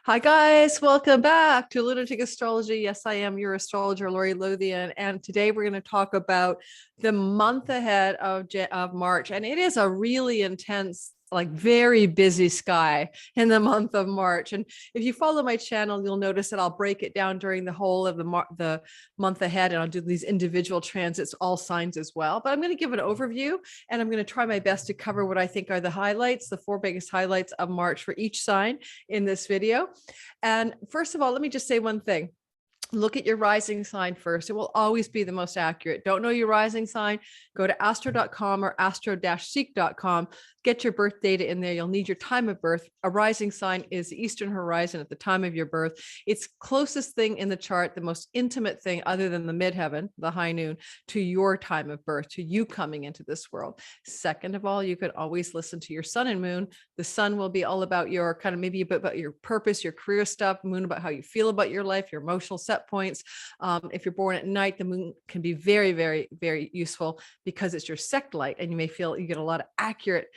Hi guys, welcome back to Lunatic Astrology. Yes, I am your astrologer, Lori Lothian, and today we're going to talk about the month ahead of March, and it is a really intense, like very busy sky in the month of March. And if you follow my channel, you'll notice that I'll break it down during the whole of the month ahead, and I'll do these individual transits, all signs as well. But I'm going to give an overview, and I'm going to try my best to cover what I think are the highlights, the four biggest highlights of March for each sign in this video. And first of all, let me just say one thing. Look at your rising sign first. It will always be the most accurate. Don't know your rising sign? Go to astro.com or astro-seek.com. Get your birth data in there. You'll need your time of birth. A rising sign is the eastern horizon at the time of your birth. It's closest thing in the chart, the most intimate thing other than the midheaven, the high noon, to your time of birth, to you coming into this world. Second of all, you could always listen to your sun and moon. The sun will be all about your kind of maybe a bit about your purpose, your career stuff, moon about how you feel about your life, your emotional set points. If you're born at night, the moon can be very, very, very useful because it's your sect light, and you may feel you get a lot of accurate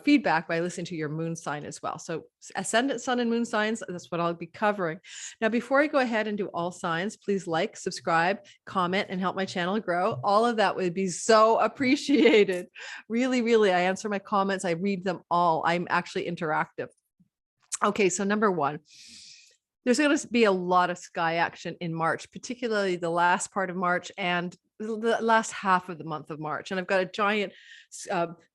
feedback by listening to your moon sign as well. So ascendant, sun, and moon signs, that's what I'll be covering. Now, before I go ahead and do all signs, please like, subscribe, comment, and help my channel grow. All of that would be so appreciated. Really, really, I answer my comments. I read them all. I'm actually interactive. Okay, so number one, there's going to be a lot of sky action in March, particularly the last part of March and the last half of the month of March. And I've got a giant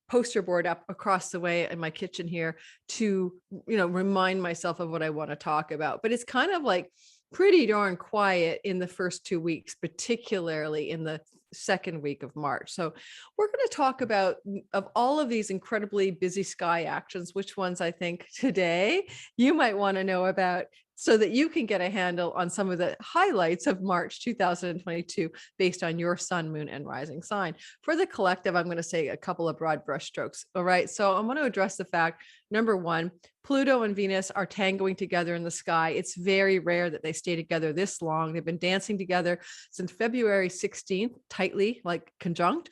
poster board up across the way in my kitchen here to, remind myself of what I want to talk about. But it's kind of like pretty darn quiet in the first 2 weeks, particularly in the second week of March. So we're going to talk about, of all of these incredibly busy sky actions, which ones I think today you might want to know about, so that you can get a handle on some of the highlights of March 2022 based on your sun, moon, and rising sign. For the collective, I'm going to say a couple of broad brushstrokes. All right. So I want to address the fact, number one, Pluto and Venus are tangoing together in the sky. It's very rare that they stay together this long. They've been dancing together since February 16th, tightly, like conjunct.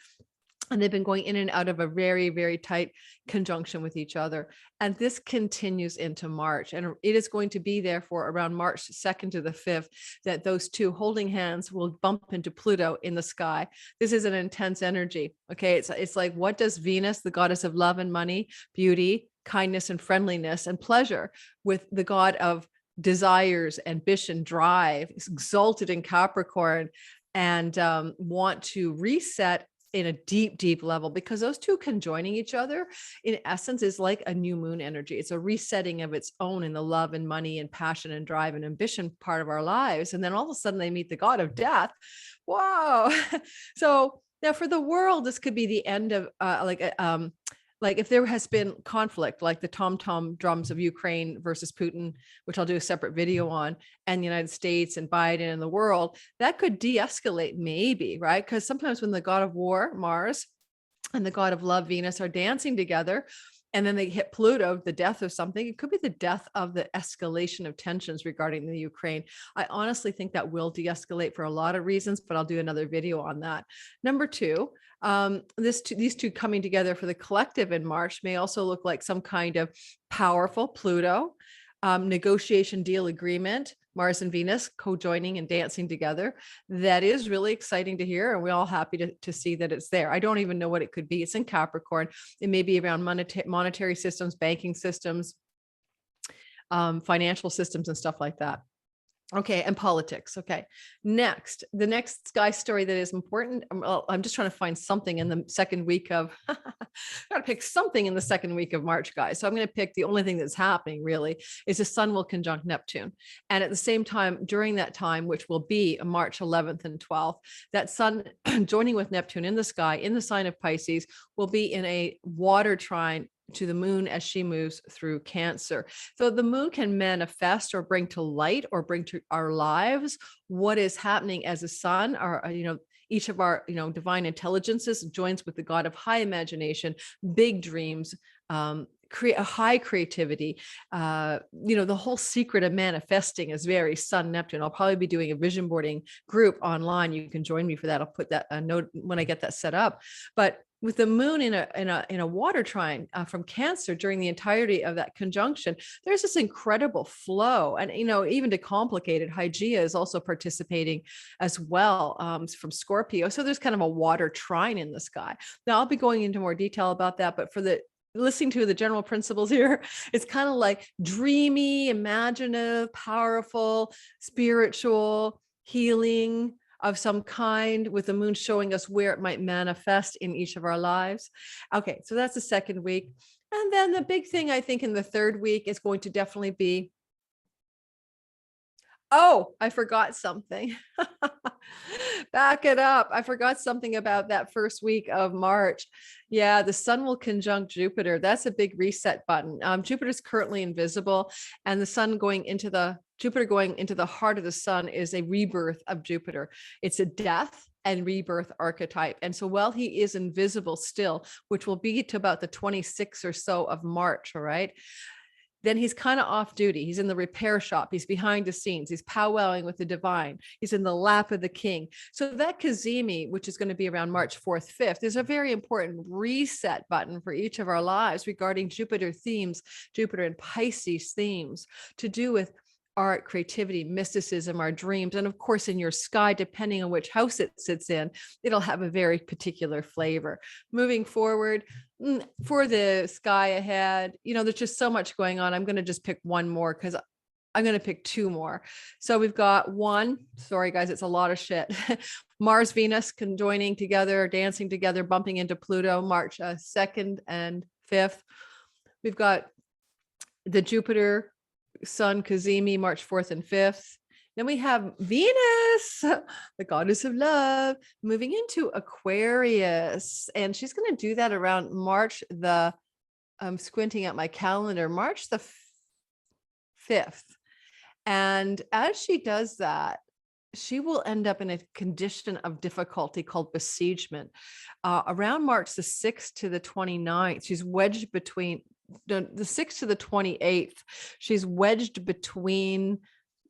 And they've been going in and out of a very, very tight conjunction with each other. And this continues into March. And it is going to be there for around March 2nd to the 5th that those two holding hands will bump into Pluto in the sky. This is an intense energy. Okay. It's like, what does Venus, the goddess of love and money, beauty, kindness, and friendliness and pleasure, with the god of desires, ambition, drive, exalted in Capricorn, and want to reset in a deep, deep level, because those two conjoining each other in essence is like a new moon energy. It's a resetting of its own in the love and money and passion and drive and ambition part of our lives. And then all of a sudden they meet the god of death. Wow. So now for the world, this could be the end of like if there has been conflict, like the tom-tom drums of Ukraine versus Putin, which I'll do a separate video on, and the United States and Biden and the world, that could de-escalate maybe, right? Because sometimes when the god of war, Mars, and the god of love, Venus, are dancing together, and then they hit Pluto, the death of something, it could be the death of the escalation of tensions regarding the Ukraine. I honestly think that will de-escalate for a lot of reasons, but I'll do another video on that. Number two, these two coming together for the collective in March may also look like some kind of powerful Pluto negotiation, deal, agreement, Mars and Venus co-joining and dancing together. That is really exciting to hear, and we're all happy to see that it's there. I don't even know what it could be. It's in Capricorn. It may be around monetary systems, banking systems, financial systems, and stuff like that. Okay, and politics. Okay, next, the next sky story that is important. I'm just trying to find something in the second week of, I got to pick something in the second week of March, guys. So I'm going to pick the only thing that's happening really is the sun will conjunct Neptune. And at the same time, during that time, which will be March 11th and 12th, that sun joining with Neptune in the sky, in the sign of Pisces, will be in a water trine to the moon as she moves through Cancer. So the moon can manifest or bring to light or bring to our lives what is happening as a sun, or each of our divine intelligences joins with the god of high imagination, big dreams, create a high creativity. The whole secret of manifesting is very sun Neptune. I'll probably be doing a vision boarding group online. You can join me for that. I'll put that a note when I get that set up. But with the moon in a water trine from Cancer during the entirety of that conjunction, there's this incredible flow. And, even to complicate it, Hygeia is also participating as well, from Scorpio. So there's kind of a water trine in the sky. Now I'll be going into more detail about that, but for the listening to the general principles here, it's kind of like dreamy, imaginative, powerful, spiritual, healing of some kind, with the moon showing us where it might manifest in each of our lives. Okay, so that's the second week. And then the big thing, I think, in the third week is going to definitely be, oh, I forgot something. Back it up. I forgot something about that first week of March. Yeah, the sun will conjunct Jupiter. That's a big reset button. Jupiter's currently invisible, and the sun going into the Jupiter going into the heart of the sun is a rebirth of Jupiter. It's a death and rebirth archetype. And so while he is invisible still, which will be to about the 26th or so of March, all right, then he's kind of off duty. He's in the repair shop. He's behind the scenes. He's powwowing with the divine. He's in the lap of the king. So that Kazemi, which is going to be around March 4th, 5th, is a very important reset button for each of our lives regarding Jupiter themes, Jupiter and Pisces themes, to do with art, creativity, mysticism, our dreams. And of course, in your sky, depending on which house it sits in, it'll have a very particular flavor. Moving forward, for the sky ahead, there's just so much going on. I'm going to just pick one more because I'm going to pick two more. So we've got one, sorry guys, it's a lot of shit. Mars, Venus conjoining together, dancing together, bumping into Pluto, March 2nd and 5th. We've got the Jupiter Sun Kazemi, March 4th and 5th. Then we have Venus, the goddess of love, moving into Aquarius. And she's going to do that around March I'm squinting at my calendar, March the 5th. And as she does that, she will end up in a condition of difficulty called besiegement. Around March the 6th to the 29th, she's wedged between the 6th to the 28th. She's wedged between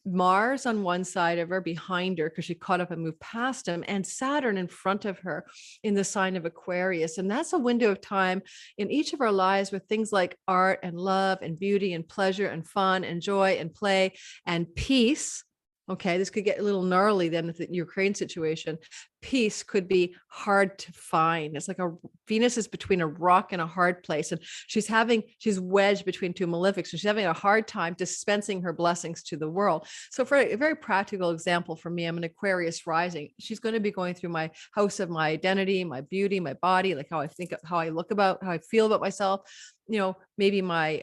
Mars on one side of her, behind her, because she caught up and moved past him, and Saturn in front of her in the sign of Aquarius. And that's a window of time in each of our lives with things like art and love and beauty and pleasure and fun and joy and play and peace. Okay, this could get a little gnarly then with the Ukraine situation. Peace could be hard to find. It's like Venus is between a rock and a hard place, and she's wedged between two malefics, and she's having a hard time dispensing her blessings to the world. So for a very practical example for me, I'm an Aquarius rising. She's going to be going through my house of my identity, my beauty, my body, like how I think, how I look about, how I feel about myself, maybe my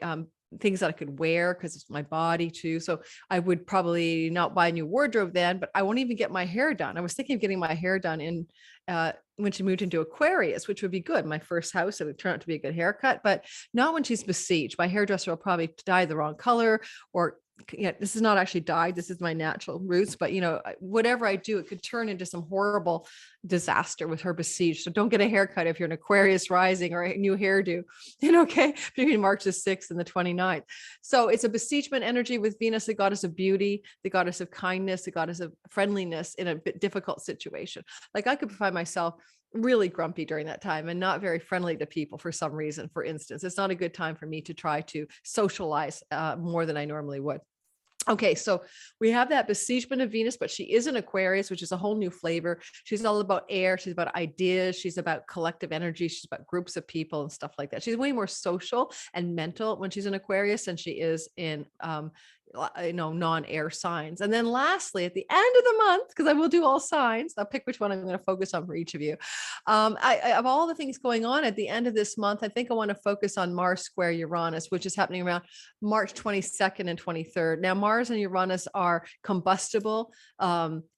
things that I could wear because it's my body too. So I would probably not buy a new wardrobe then, but I won't even get my hair done. I was thinking of getting my hair done when she moved into Aquarius, which would be good. My first house, it would turn out to be a good haircut, but not when she's besieged. My hairdresser will probably dye the wrong color, or this is not actually dyed. This is my natural roots, but whatever I do, it could turn into some horrible disaster with her besieged. So don't get a haircut if you're an Aquarius rising, or a new hairdo, okay, between March the 6th and the 29th. So it's a besiegement energy with Venus, the goddess of beauty, the goddess of kindness, the goddess of friendliness in a bit difficult situation. Like I could find myself really grumpy during that time and not very friendly to people for some reason. For instance, it's not a good time for me to try to socialize more than I normally would. Okay, so we have that besiegement of Venus, but she is an Aquarius, which is a whole new flavor. She's all about air. She's about ideas. She's about collective energy. She's about groups of people and stuff like that. She's way more social and mental when she's in Aquarius than she is in non-air signs. And then lastly, at the end of the month, because I will do all signs, I'll pick which one I'm going to focus on for each of you. I of all the things going on at the end of this month, I think I want to focus on Mars square Uranus, which is happening around March 22nd and 23rd. Now, Mars and Uranus are combustible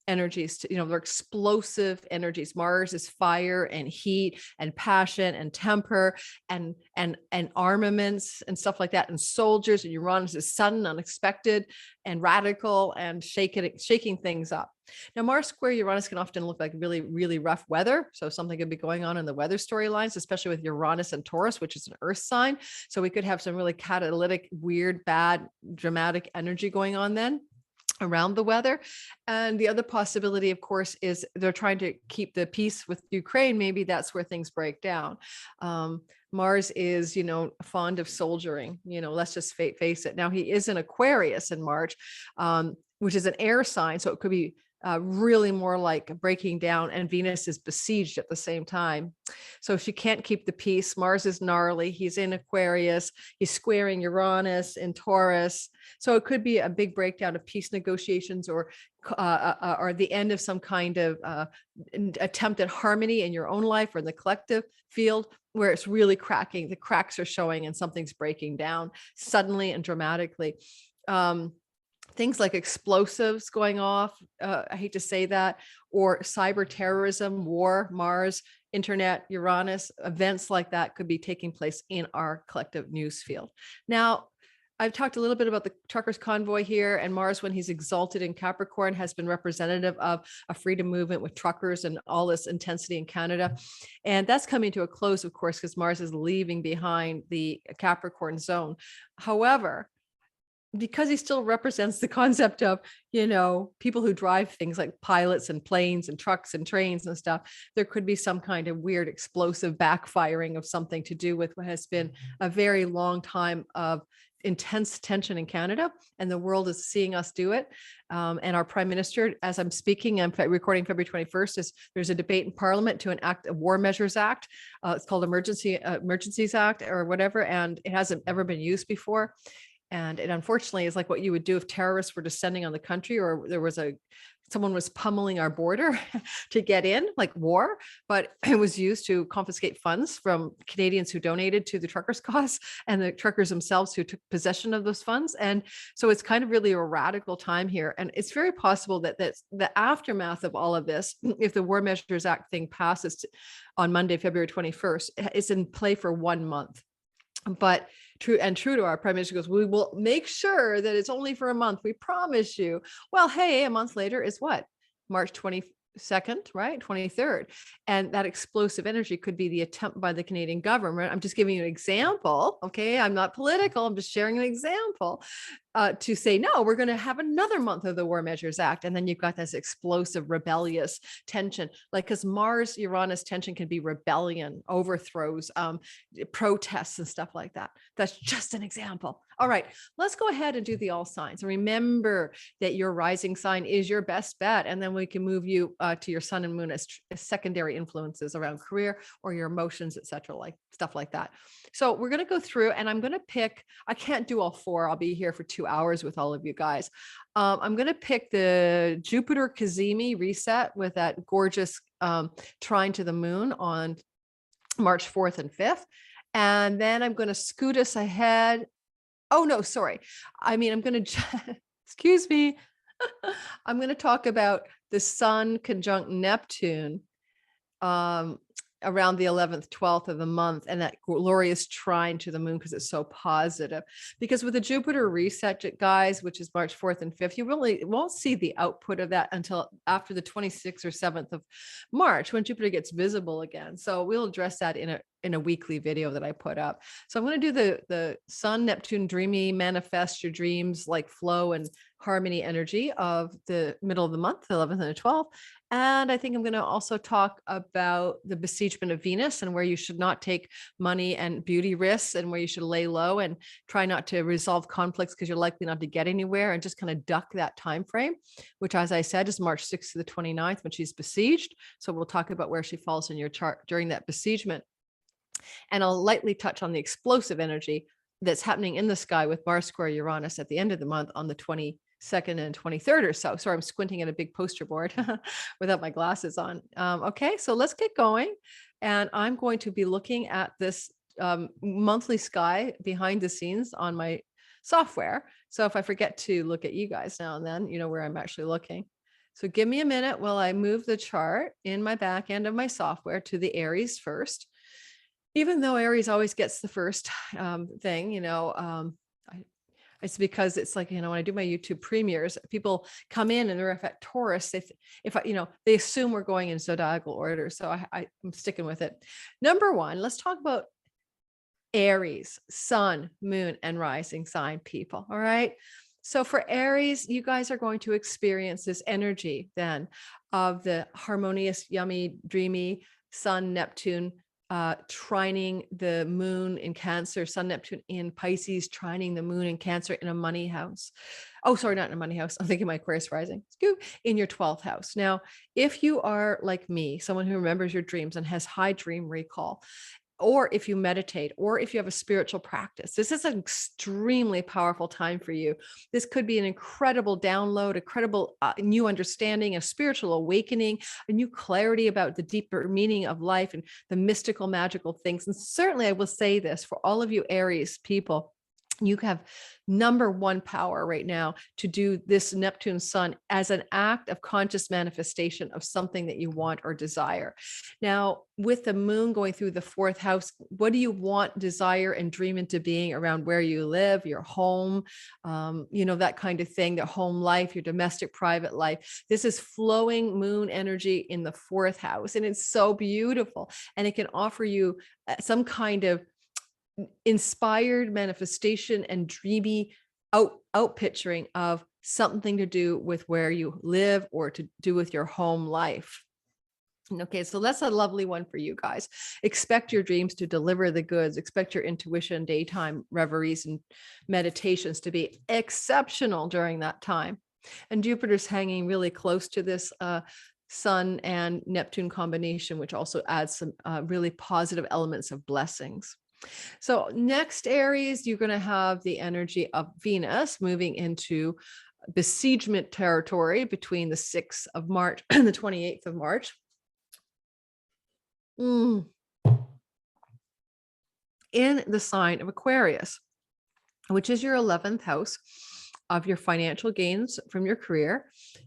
energies, they're explosive energies. Mars is fire and heat and passion and temper and armaments and stuff like that, and soldiers. And Uranus is sudden, unexpected, and radical, and shaking things up. Now, Mars square Uranus can often look like really, really rough weather. So something could be going on in the weather storylines, especially with Uranus and Taurus, which is an earth sign. So we could have some really catalytic, weird, bad, dramatic energy going on then. around the weather. And the other possibility, of course, is they're trying to keep the peace with Ukraine. Maybe that's where things break down. Mars is, fond of soldiering, let's just face it. Now he is in Aquarius in March, which is an air sign. So it could be really more like breaking down, and Venus is besieged at the same time. So she can't keep the peace. Mars is gnarly. He's in Aquarius. He's squaring Uranus in Taurus. So it could be a big breakdown of peace negotiations, or the end of some kind of attempt at harmony in your own life or in the collective field, where it's really cracking. The cracks are showing and something's breaking down suddenly and dramatically. Things like explosives going off, I hate to say that, or cyber terrorism, war, Mars, internet, Uranus, events like that could be taking place in our collective news field. Now, I've talked a little bit about the truckers convoy here, and Mars, when he's exalted in Capricorn, has been representative of a freedom movement with truckers and all this intensity in Canada. And that's coming to a close, of course, because Mars is leaving behind the Capricorn zone. However, because he still represents the concept of, people who drive things like pilots and planes and trucks and trains and stuff, there could be some kind of weird explosive backfiring of something to do with what has been a very long time of intense tension in Canada, and the world is seeing us do it. And our prime minister, as I'm speaking, I'm recording February 21st, there's a debate in Parliament to enact a War Measures Act. It's called Emergencies Act or whatever, and it hasn't ever been used before. And it unfortunately is like what you would do if terrorists were descending on the country, or there was someone was pummeling our border to get in, like war, but it was used to confiscate funds from Canadians who donated to the truckers' cause and the truckers themselves who took possession of those funds. And so it's kind of really a radical time here. And it's very possible that the aftermath of all of this, if the War Measures Act thing passes on Monday, February 21st, is in play for 1 month. But true to our prime minister goes, we will make sure that it's only for a month. We promise you. Well, hey, a month later is what? March 22nd, right? 23rd. And that explosive energy could be the attempt by the Canadian government. I'm just giving you an example. Okay. I'm not political. I'm just sharing an example to say, no, we're going to have another month of the War Measures Act. And then you've got this explosive, rebellious tension, like, because Mars Uranus tension can be rebellion, overthrows, protests and stuff like that. That's just an example. All right, let's go ahead and do the all signs. Remember that your rising sign is your best bet. And then we can move you to your sun and moon as secondary influences around career or your emotions, etc., like stuff like that. So we're going to go through, and I'm going to pick, I can't do all four. I'll be here for 2 hours with all of you guys. I'm going to pick the Jupiter Cazimi reset with that gorgeous trine to the moon on March 4th and 5th. And then I'm going to scoot us ahead. Oh, no, sorry. I'm going to, excuse me. I'm going to talk about the Sun conjunct Neptune around the 11th, 12th of the month, and that glorious trine to the moon, because it's so positive. Because with the Jupiter reset, guys, which is March 4th and 5th, you really won't see the output of that until after the 26th or 7th of March, when Jupiter gets visible again. So we'll address that in a weekly video that I put up. So I'm going to do the Sun, Neptune, dreamy, manifest your dreams, like flow and harmony energy of the middle of the month, the 11th and the 12th. And I think I'm going to also talk about the besiegement of Venus and where you should not take money and beauty risks, and where you should lay low and try not to resolve conflicts because you're likely not to get anywhere, and just kind of duck that time frame, which, as I said, is March 6th to the 29th when she's besieged. So we'll talk about where she falls in your chart during that besiegement. And I'll lightly touch on the explosive energy that's happening in the sky with Mars square Uranus at the end of the month on the 22nd and 23rd or so. Sorry, I'm squinting at a big poster board without my glasses on. Okay, so let's get going. And I'm going to be looking at this monthly sky behind the scenes on my software. So if I forget to look at you guys now and then, you know where I'm actually looking. So give me a minute while I move the chart in my back end of my software to the Aries first. Even though Aries always gets the first thing, it's because it's like, when I do my YouTube premieres, people come in and they're at Taurus. They assume we're going in zodiacal order. So I'm sticking with it. Number one, let's talk about Aries, sun, moon, and rising sign people. All right. So for Aries, you guys are going to experience this energy then of the harmonious, yummy, dreamy Sun, Neptune, trining the moon in Cancer, Sun, Neptune in Pisces, trining the moon in Cancer in a money house. Oh, sorry, not in a money house. I'm thinking my Aquarius rising. Scoop, in your 12th house. Now, if you are like me, someone who remembers your dreams and has high dream recall, or if you meditate, or if you have a spiritual practice, this is an extremely powerful time for you. This could be an incredible download, a credible new understanding, a spiritual awakening, a new clarity about the deeper meaning of life and the mystical, magical things. And certainly I will say this for all of you Aries people, you have number one power right now to do this Neptune Sun as an act of conscious manifestation of something that you want or desire. Now, with the moon going through the 4th house, what do you want, desire, and dream into being around where you live, your home, that kind of thing, the home life, your domestic private life. This is flowing moon energy in the 4th house, and it's so beautiful. And it can offer you some kind of inspired manifestation and dreamy out picturing of something to do with where you live or to do with your home life. Okay, so that's a lovely one for you guys. Expect your dreams to deliver the goods. Expect your intuition, daytime reveries, and meditations to be exceptional during that time. And Jupiter's hanging really close to this Sun and Neptune combination, which also adds some really positive elements of blessings. So next, Aries, you're going to have the energy of Venus moving into besiegement territory between the 6th of March and the 28th of March. In the sign of Aquarius, which is your 11th house of your financial gains from your career,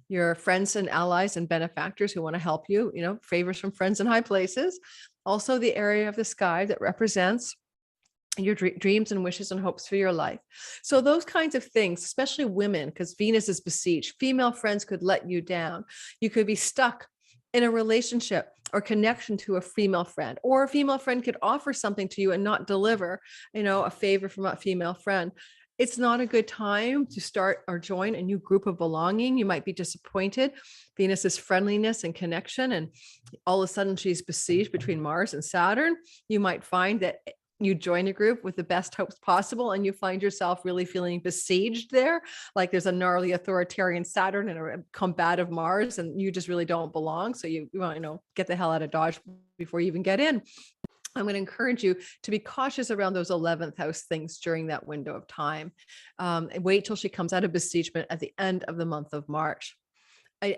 your friends and allies and benefactors who want to help you, favors from friends in high places. Also the area of the sky that represents your dreams and wishes and hopes for your life. So those kinds of things, especially women, because Venus is besieged, female friends could let you down. You could be stuck in a relationship or connection to a female friend, or a female friend could offer something to you and not deliver, a favor from a female friend. It's not a good time to start or join a new group of belonging. You might be disappointed. Venus is friendliness and connection, and all of a sudden she's besieged between Mars and Saturn. You might find that you join a group with the best hopes possible and you find yourself really feeling besieged there. Like there's a gnarly authoritarian Saturn and a combative Mars, and you just really don't belong. So you want to get the hell out of Dodge before you even get in. I'm going to encourage you to be cautious around those 11th house things during that window of time. Wait till she comes out of besiegement at the end of the month of March.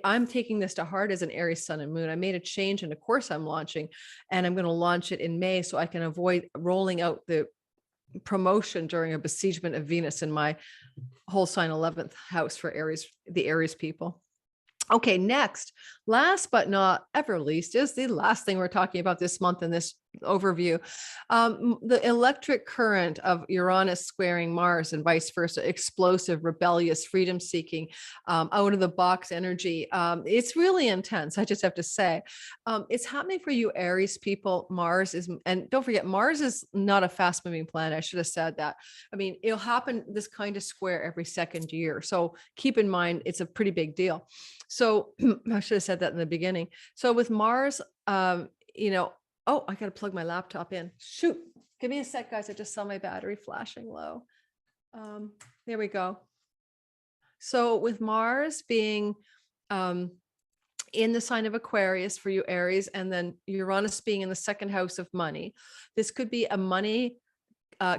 I'm taking this to heart as an Aries sun and moon. I made a change in a course I'm launching, and I'm going to launch it in May so I can avoid rolling out the promotion during a besiegement of Venus in my whole sign 11th house for Aries, the Aries people. Okay, next, last but not ever least, is the last thing we're talking about this month in this overview. The electric current of Uranus squaring Mars and vice versa, explosive, rebellious, freedom-seeking, out of the box energy. It's really intense, I just have to say. It's happening for you Aries people. Mars is, and don't forget, Mars is not a fast-moving planet. I should have said that. I mean, it'll happen this kind of square every second year. So keep in mind, it's a pretty big deal. So I should have said that in the beginning. So with Mars, oh, I got to plug my laptop in. Shoot, give me a sec, guys. I just saw my battery flashing low. There we go. So with Mars being in the sign of Aquarius for you Aries, and then Uranus being in the 2nd house of money, this could be a money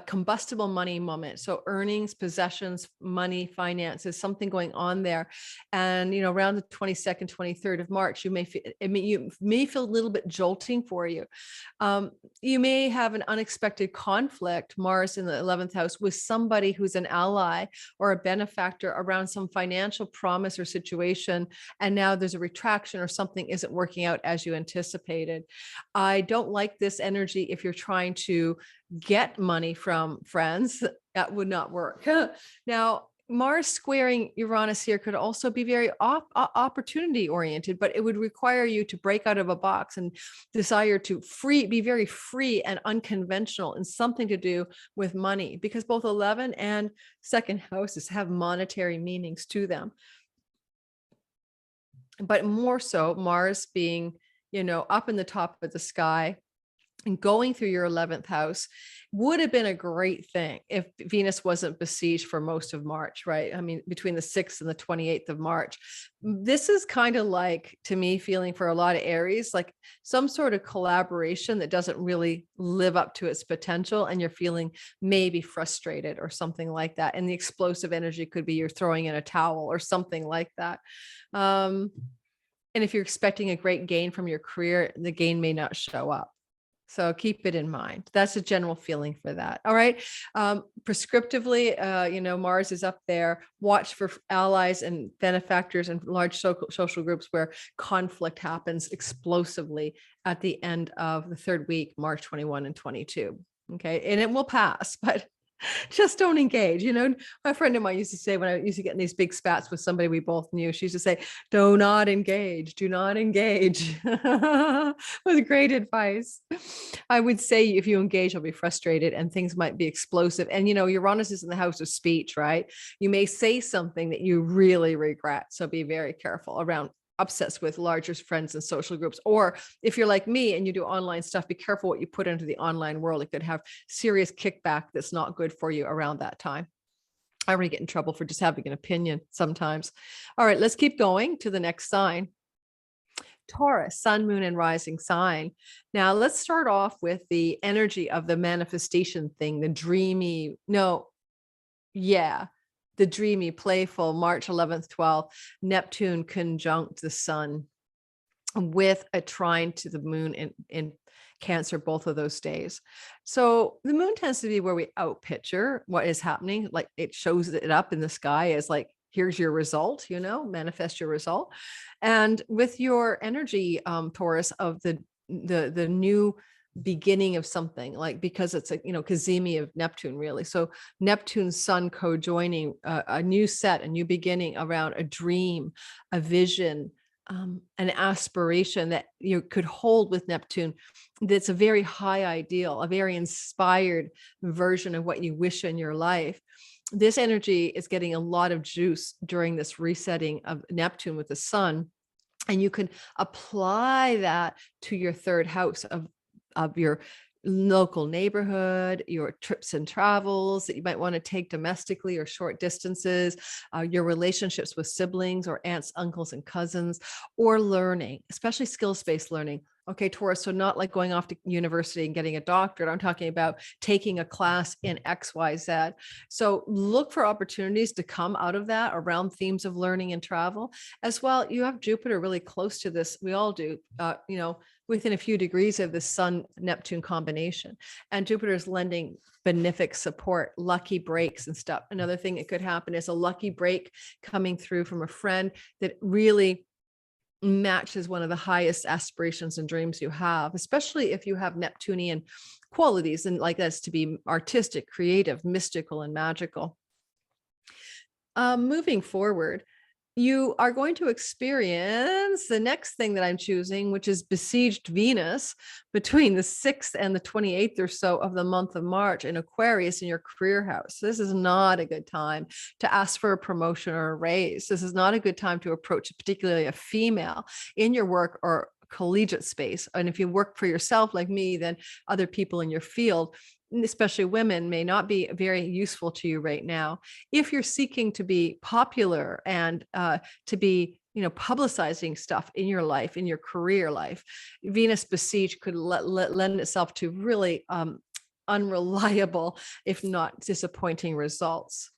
combustible money moment. So earnings, possessions, money, finances, something going on there. And, around the 22nd, 23rd of March, you may feel a little bit jolting for you. You may have an unexpected conflict, Mars in the 11th house, with somebody who's an ally or a benefactor around some financial promise or situation. And now there's a retraction or something isn't working out as you anticipated. I don't like this energy if you're trying to get money from friends. That would not work. Now, Mars squaring Uranus here could also be very opportunity oriented, but it would require you to break out of a box and desire to be very free and unconventional in something to do with money, because both 11 and second houses have monetary meanings to them. But more so, Mars being, up in the top of the sky and going through your 11th house would have been a great thing if Venus wasn't besieged for most of March, right? I mean, between the 6th and the 28th of March. This is kind of like, to me, feeling for a lot of Aries, like some sort of collaboration that doesn't really live up to its potential, and you're feeling maybe frustrated or something like that. And the explosive energy could be you're throwing in a towel or something like that. And if you're expecting a great gain from your career, the gain may not show up. So keep it in mind. That's a general feeling for that. All right. Prescriptively, Mars is up there. Watch for allies and benefactors and large social groups where conflict happens explosively at the end of the third week, March 21 and 22. Okay. And it will pass, but just don't engage. A friend of mine used to say, when I used to get in these big spats with somebody we both knew, she used to say, do not engage. It was great advice. I would say if you engage, you'll be frustrated and things might be explosive. And, Uranus is in the house of speech, right? You may say something that you really regret. So be very careful around upsets with larger friends and social groups. Or if you're like me and you do online stuff, be careful what you put into the online world. It could have serious kickback that's not good for you around that time. I already get in trouble for just having an opinion sometimes. All right, let's keep going to the next sign. Taurus, sun, moon, and rising sign. Now let's start off with the energy of the manifestation thing, the dreamy, playful, March 11th, 12th, Neptune conjunct the sun with a trine to the moon in Cancer, both of those days. So the moon tends to be where we outpicture what is happening. Like it shows it up in the sky as like, here's your result, manifest your result. And with your energy, Taurus, of the new beginning of something, like, because it's a cazimi of Neptune, really. So Neptune sun co-joining a new set, a new beginning around a dream, a vision, an aspiration that you could hold with Neptune. That's a very high ideal, a very inspired version of what you wish in your life. This energy is getting a lot of juice during this resetting of Neptune with the sun. And you can apply that to your third house of your local neighborhood, your trips and travels that you might want to take domestically or short distances, your relationships with siblings or aunts, uncles, and cousins, or learning, especially skills-based learning. Okay, Taurus, so not like going off to university and getting a doctorate. I'm talking about taking a class in XYZ. So look for opportunities to come out of that around themes of learning and travel. As well, you have Jupiter really close to this. We all do, within a few degrees of the Sun-Neptune combination. And Jupiter is lending benefic support, lucky breaks and stuff. Another thing that could happen is a lucky break coming through from a friend that really matches one of the highest aspirations and dreams you have, especially if you have Neptunian qualities and like that's to be artistic, creative, mystical, and magical. Moving forward, you are going to experience the next thing that I'm choosing, which is besieged Venus between the 6th and the 28th or so of the month of March in Aquarius in your career house. This is not a good time to ask for a promotion or a raise. This is not a good time to approach particularly a female in your work or collegiate space. And if you work for yourself like me, then other people in your field, especially women, may not be very useful to you right now. If you're seeking to be popular and to be, publicizing stuff in your life, in your career life, Venus besieged could lend itself to really unreliable, if not disappointing results.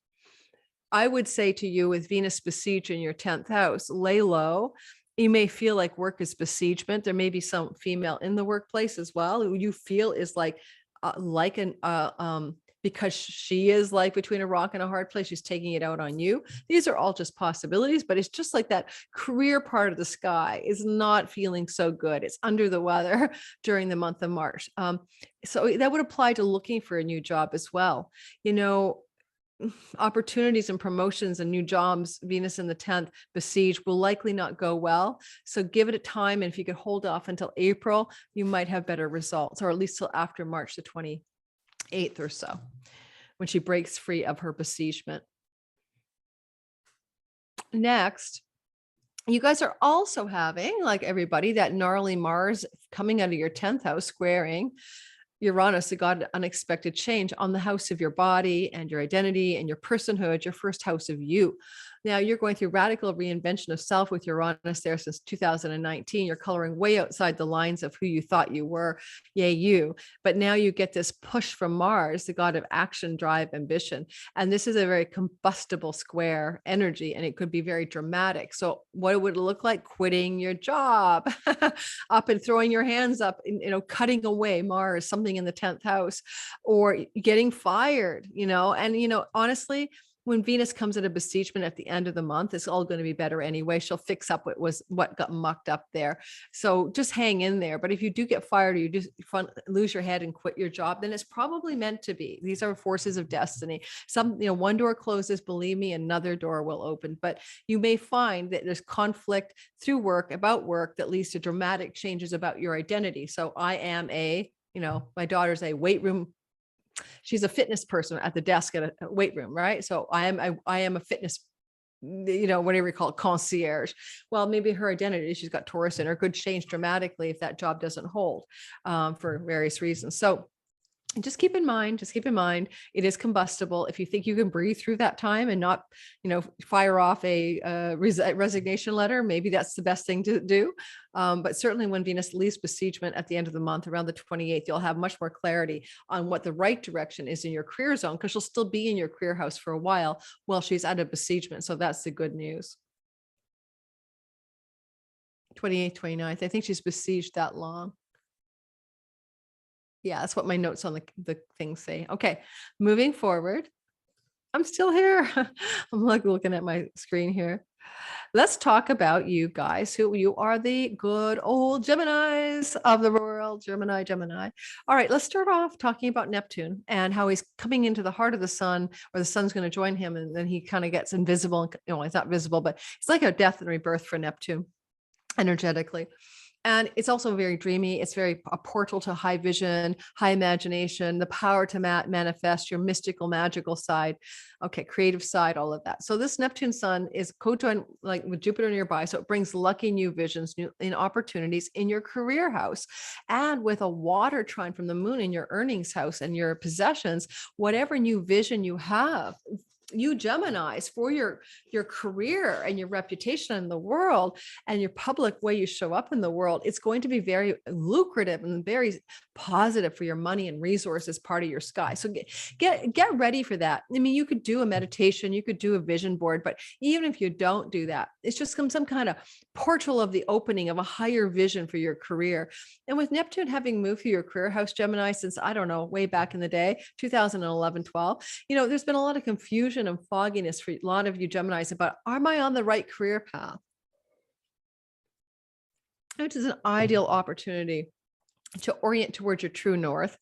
I would say to you, with Venus besieged in your 10th house, lay low. You may feel like work is besiegement. There may be some female in the workplace as well who you feel is because she is like between a rock and a hard place, she's taking it out on you. These are all just possibilities, but it's just like that career part of the sky is not feeling so good. It's under the weather during the month of March. So that would apply to looking for a new job as well. opportunities and promotions and new jobs, Venus in the 10th besieged, will likely not go well. So give it a time. And if you could hold off until April, you might have better results, or at least till after March the 28th or so, when she breaks free of her besiegement. Next, you guys are also having, like everybody, that gnarly Mars coming out of your 10th house, squaring Uranus, the god of unexpected change, on the house of your body and your identity and your personhood, your first house of you. Now you're going through radical reinvention of self with Uranus there since 2019. You're coloring way outside the lines of who you thought you were. Yay, you. But now you get this push from Mars, the god of action, drive, ambition. And this is a very combustible square energy, and it could be very dramatic. So what would it look like? Quitting your job, up and throwing your hands up, cutting away Mars, something in the 10th house, or getting fired, and, honestly, when Venus comes at a besiegement at the end of the month, it's all going to be better anyway. She'll fix up what got mucked up there. So just hang in there. But if you do get fired, or you just lose your head and quit your job, then it's probably meant to be. These are forces of destiny. One door closes, believe me, another door will open. But you may find that there's conflict through work, about work, that leads to dramatic changes about your identity. So I am my daughter's a weight room. She's a fitness person at the desk at a weight room, right? So I am a fitness, whatever you call it, concierge. Well, maybe her identity, she's got Taurus in her, could change dramatically if that job doesn't hold, for various reasons. So just keep in mind, it is combustible. If you think you can breathe through that time and not, fire off a resignation letter, maybe that's the best thing to do. But certainly when Venus leaves besiegement at the end of the month, around the 28th, you'll have much more clarity on what the right direction is in your career zone, because she'll still be in your career house for a while she's out of besiegement. So that's the good news. 28th, 29th. I think she's besieged that long. Yeah, that's what my notes on the thing say. Okay, moving forward. I'm still here. I'm looking at my screen here. Let's talk about you guys, who you are, the good old Geminis of the world. Gemini. All right, let's start off talking about Neptune and how he's coming into the heart of the sun, or the sun's going to join him, and then he kind of gets invisible. It's not visible, but it's like a death and rebirth for Neptune energetically. And it's also very dreamy. It's very a portal to high vision, high imagination, the power to manifest your mystical, magical side. Okay, creative side, all of that. So this Neptune sun is co-joined like with Jupiter nearby. So it brings lucky new visions, new opportunities in your career house. And with a water trine from the moon in your earnings house and your possessions, whatever new vision you have, you Geminis, for your career and your reputation in the world and your public way you show up in the world, it's going to be very lucrative and very positive for your money and resources, part of your sky. So get ready for that. I mean, you could do a meditation, you could do a vision board, but even if you don't do that, it's just some kind of portal of the opening of a higher vision for your career. And with Neptune having moved through your career house, Gemini, since, I don't know, way back in the day, 2011, 12, there's been a lot of confusion and fogginess for a lot of you Geminis about, am I on the right career path? Which is an ideal opportunity to orient towards your true north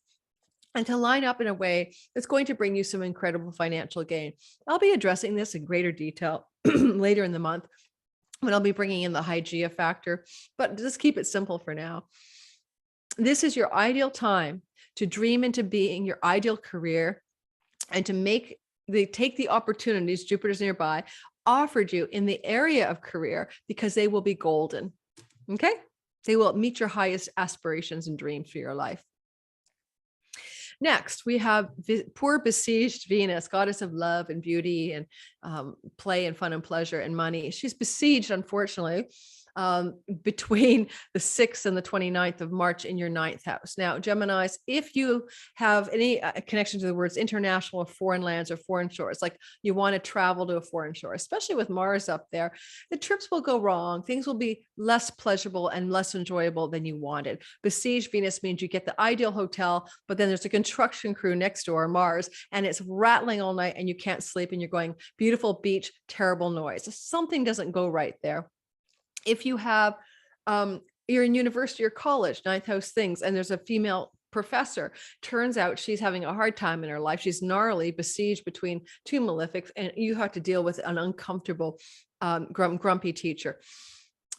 and to line up in a way that's going to bring you some incredible financial gain. I'll be addressing this in greater detail later in the month, when I'll be bringing in the Hygeia factor, but just keep it simple for now. This is your ideal time to dream into being your ideal career and to take the opportunities Jupiter's nearby offered you in the area of career, because they will be golden. Okay. They will meet your highest aspirations and dreams for your life. Next, we have poor besieged Venus, goddess of love and beauty and play and fun and pleasure and money. She's besieged, unfortunately, between the 6th and the 29th of March in your 9th house. Now, Geminis, if you have any connection to the words international or foreign lands or foreign shores, like you want to travel to a foreign shore, especially with Mars up there, the trips will go wrong. Things will be less pleasurable and less enjoyable than you wanted. Besieged Venus means you get the ideal hotel, but then there's a construction crew next door, Mars, and it's rattling all night and you can't sleep and you're going, beautiful beach, terrible noise. Something doesn't go right there. If you have, you're in university or college, 9th house things, and there's a female professor. Turns out she's having a hard time in her life. She's gnarly, besieged between two malefics, and you have to deal with an uncomfortable, grumpy teacher.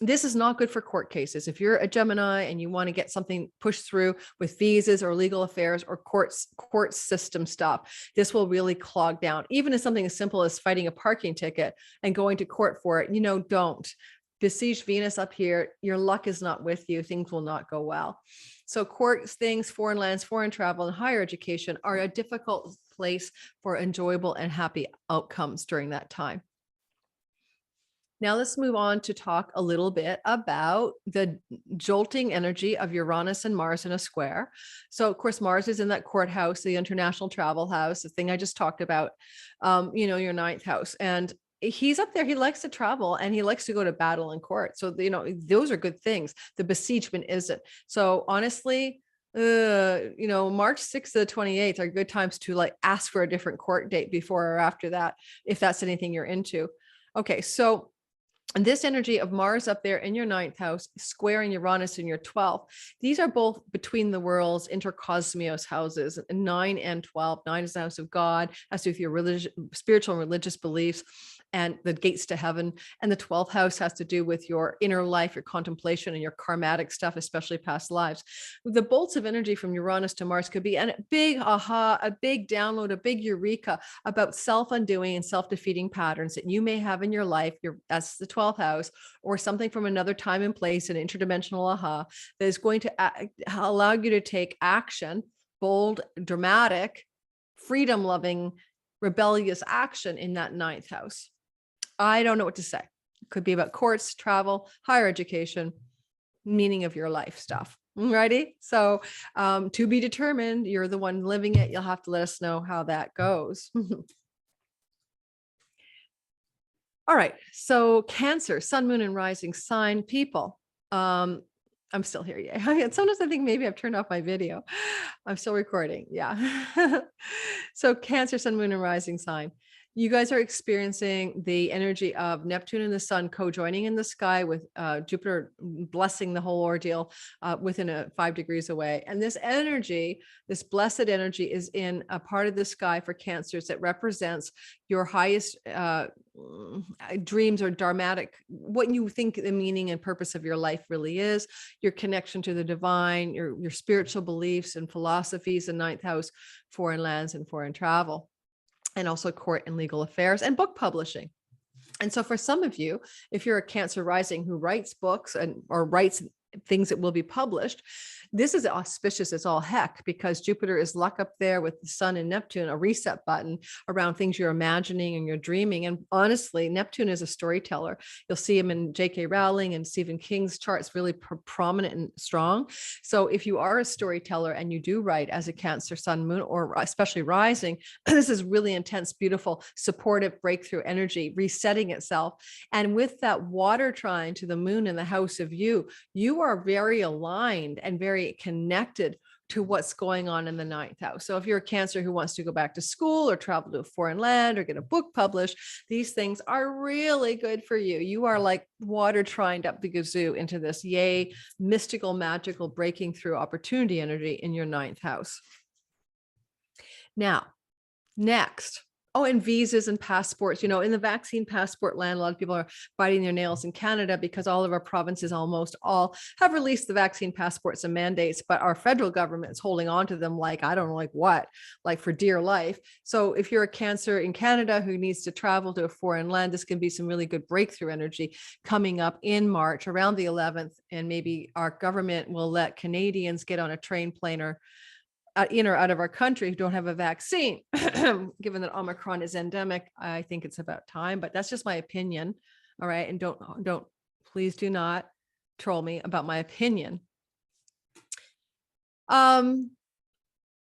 This is not good for court cases. If you're a Gemini and you want to get something pushed through with visas or legal affairs or court system stuff, this will really clog down. Even if something as simple as fighting a parking ticket and going to court for it, don't. Besieged Venus up here, your luck is not with you. Things will not go well. So courts, things, foreign lands, foreign travel, and higher education are a difficult place for enjoyable and happy outcomes during that time. Now let's move on to talk a little bit about the jolting energy of Uranus and Mars in a square. So of course, Mars is in that courthouse, the international travel house, the thing I just talked about, your ninth house. And he's up there. He likes to travel and he likes to go to battle in court. So, those are good things. The besiegement isn't. So honestly, March 6th to the 28th are good times to ask for a different court date before or after that, if that's anything you're into. Okay. So, and this energy of Mars up there in your ninth house, squaring Uranus in your 12th, these are both between the worlds, intercosmos houses, 9 and 12. 9 is the house of God, has to do with your spiritual and religious beliefs and the gates to heaven. And the 12th house has to do with your inner life, your contemplation, and your karmatic stuff, especially past lives. The bolts of energy from Uranus to Mars could be a big aha, a big download, a big eureka about self-undoing and self-defeating patterns that you may have in your life. That's the 12th house, or something from another time and place, an interdimensional aha that is going to allow you to take action, bold, dramatic, freedom-loving, rebellious action in that ninth house. I don't know what to say. It could be about courts, travel, higher education, meaning of your life stuff. Righty? So to be determined, you're the one living it. You'll have to let us know how that goes. All right. So Cancer, sun, moon, and rising sign people. I'm still here. Yeah. Sometimes I think maybe I've turned off my video. I'm still recording. Yeah. So Cancer, sun, moon, and rising sign. You guys are experiencing the energy of Neptune and the sun co-joining in the sky with Jupiter blessing the whole ordeal within 5 degrees away. And this energy, this blessed energy, is in a part of the sky for Cancers that represents your highest dreams or dharmatic, what you think the meaning and purpose of your life really is, your connection to the divine, your spiritual beliefs and philosophies, the ninth house, foreign lands and foreign travel, and also court and legal affairs and book publishing. And so for some of you, if you're a Cancer rising who writes books or writes things that will be published, this is auspicious as all heck, because Jupiter is luck up there with the sun and Neptune, a reset button around things you're imagining and you're dreaming. And honestly, Neptune is a storyteller. You'll see him in J.K. Rowling and Stephen King's charts, really prominent and strong. So if you are a storyteller and you do write as a Cancer, sun, moon, or especially rising, this is really intense, beautiful, supportive breakthrough energy, resetting itself. And with that water trine to the moon in the house of you are very aligned and very connected to what's going on in the ninth house. So if you're a Cancer who wants to go back to school or travel to a foreign land or get a book published, these things are really good for you. You are like water trined up the gazoo into this yay, mystical, magical breaking through opportunity energy in your ninth house. Now, next. Oh, and visas and passports, in the vaccine passport land, a lot of people are biting their nails in Canada because all of our provinces, almost all, have released the vaccine passports and mandates, but our federal government is holding on to them like, I don't know, like what, like for dear life. So if you're a Cancer in Canada who needs to travel to a foreign land, this can be some really good breakthrough energy coming up in March around the 11th. And maybe our government will let Canadians get on a train, plane, or in or out of our country who don't have a vaccine. Given that Omicron is endemic, I think it's about time, but that's just my opinion. All right. And please do not troll me about my opinion. All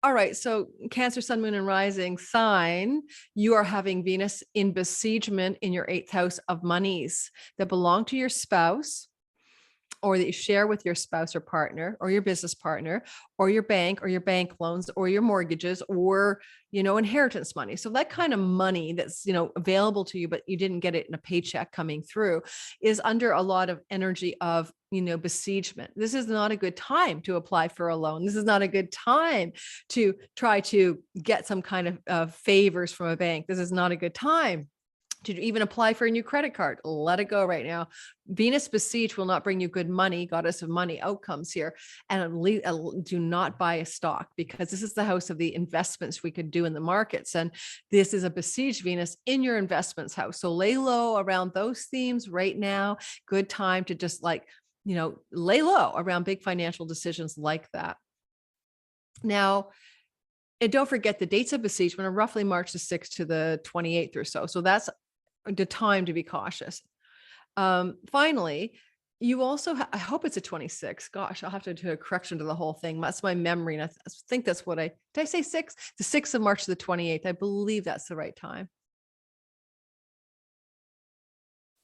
right. So Cancer, sun, moon, and rising sign, you are having Venus in besiegement in your 8th house of monies that belong to your spouse, or that you share with your spouse or partner or your business partner or your bank loans or your mortgages or, inheritance money. So that kind of money that's, available to you, but you didn't get it in a paycheck coming through is under a lot of energy of, besiegement. This is not a good time to apply for a loan. This is not a good time to try to get some kind of favors from a bank. This is not a good time to even apply for a new credit card. Let it go right now. Venus besieged will not bring you good money, goddess of money outcomes here. And do not buy a stock, because this is the house of the investments we could do in the markets. And this is a besieged Venus in your investments house. So lay low around those themes right now. Good time to just lay low around big financial decisions like that. Now, and don't forget the dates of besiegement are roughly March the 6th to the 28th or so. So that's the time to be cautious. Finally, you also, I hope it's a 26. Gosh, I'll have to do a correction to the whole thing. That's my memory. And I think that's what did I say 6? The 6th of March to the 28th. I believe that's the right time.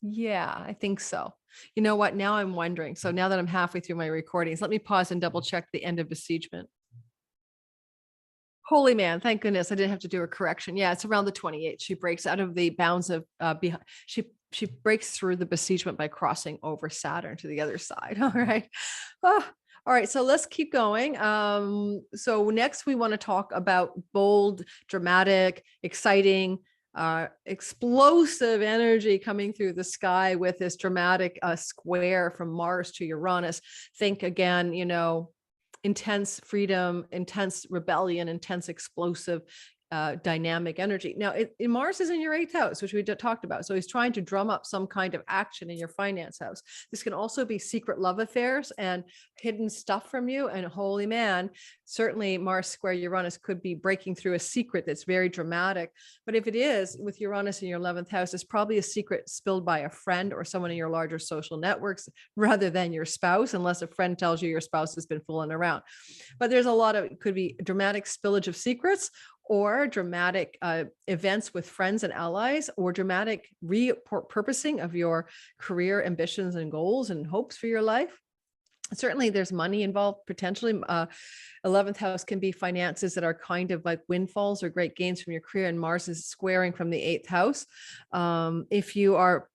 Yeah, I think so. You know what? Now I'm wondering. So now that I'm halfway through my recordings, let me pause and double check the end of besiegement. Holy man, thank goodness I didn't have to do a correction. Yeah, it's around the 28th. She breaks out of the bounds of she breaks through the besiegement by crossing over Saturn to the other side. All right. Oh, all right, so let's keep going. So next we want to talk about bold, dramatic, exciting, explosive energy coming through the sky with this dramatic square from Mars to Uranus. Think again, intense freedom, intense rebellion, intense explosive dynamic energy. Now, Mars is in your 8th house, which we talked about. So he's trying to drum up some kind of action in your finance house. This can also be secret love affairs and hidden stuff from you. And holy man, certainly Mars square Uranus could be breaking through a secret that's very dramatic. But if it is with Uranus in your 11th house, it's probably a secret spilled by a friend or someone in your larger social networks rather than your spouse, unless a friend tells you your spouse has been fooling around. But there's a lot of, it could be dramatic spillage of secrets, or dramatic events with friends and allies, or dramatic repurposing of your career ambitions and goals and hopes for your life. Certainly there's money involved potentially. 11th house can be finances that are kind of like windfalls or great gains from your career, and Mars is squaring from the 8th house. If you are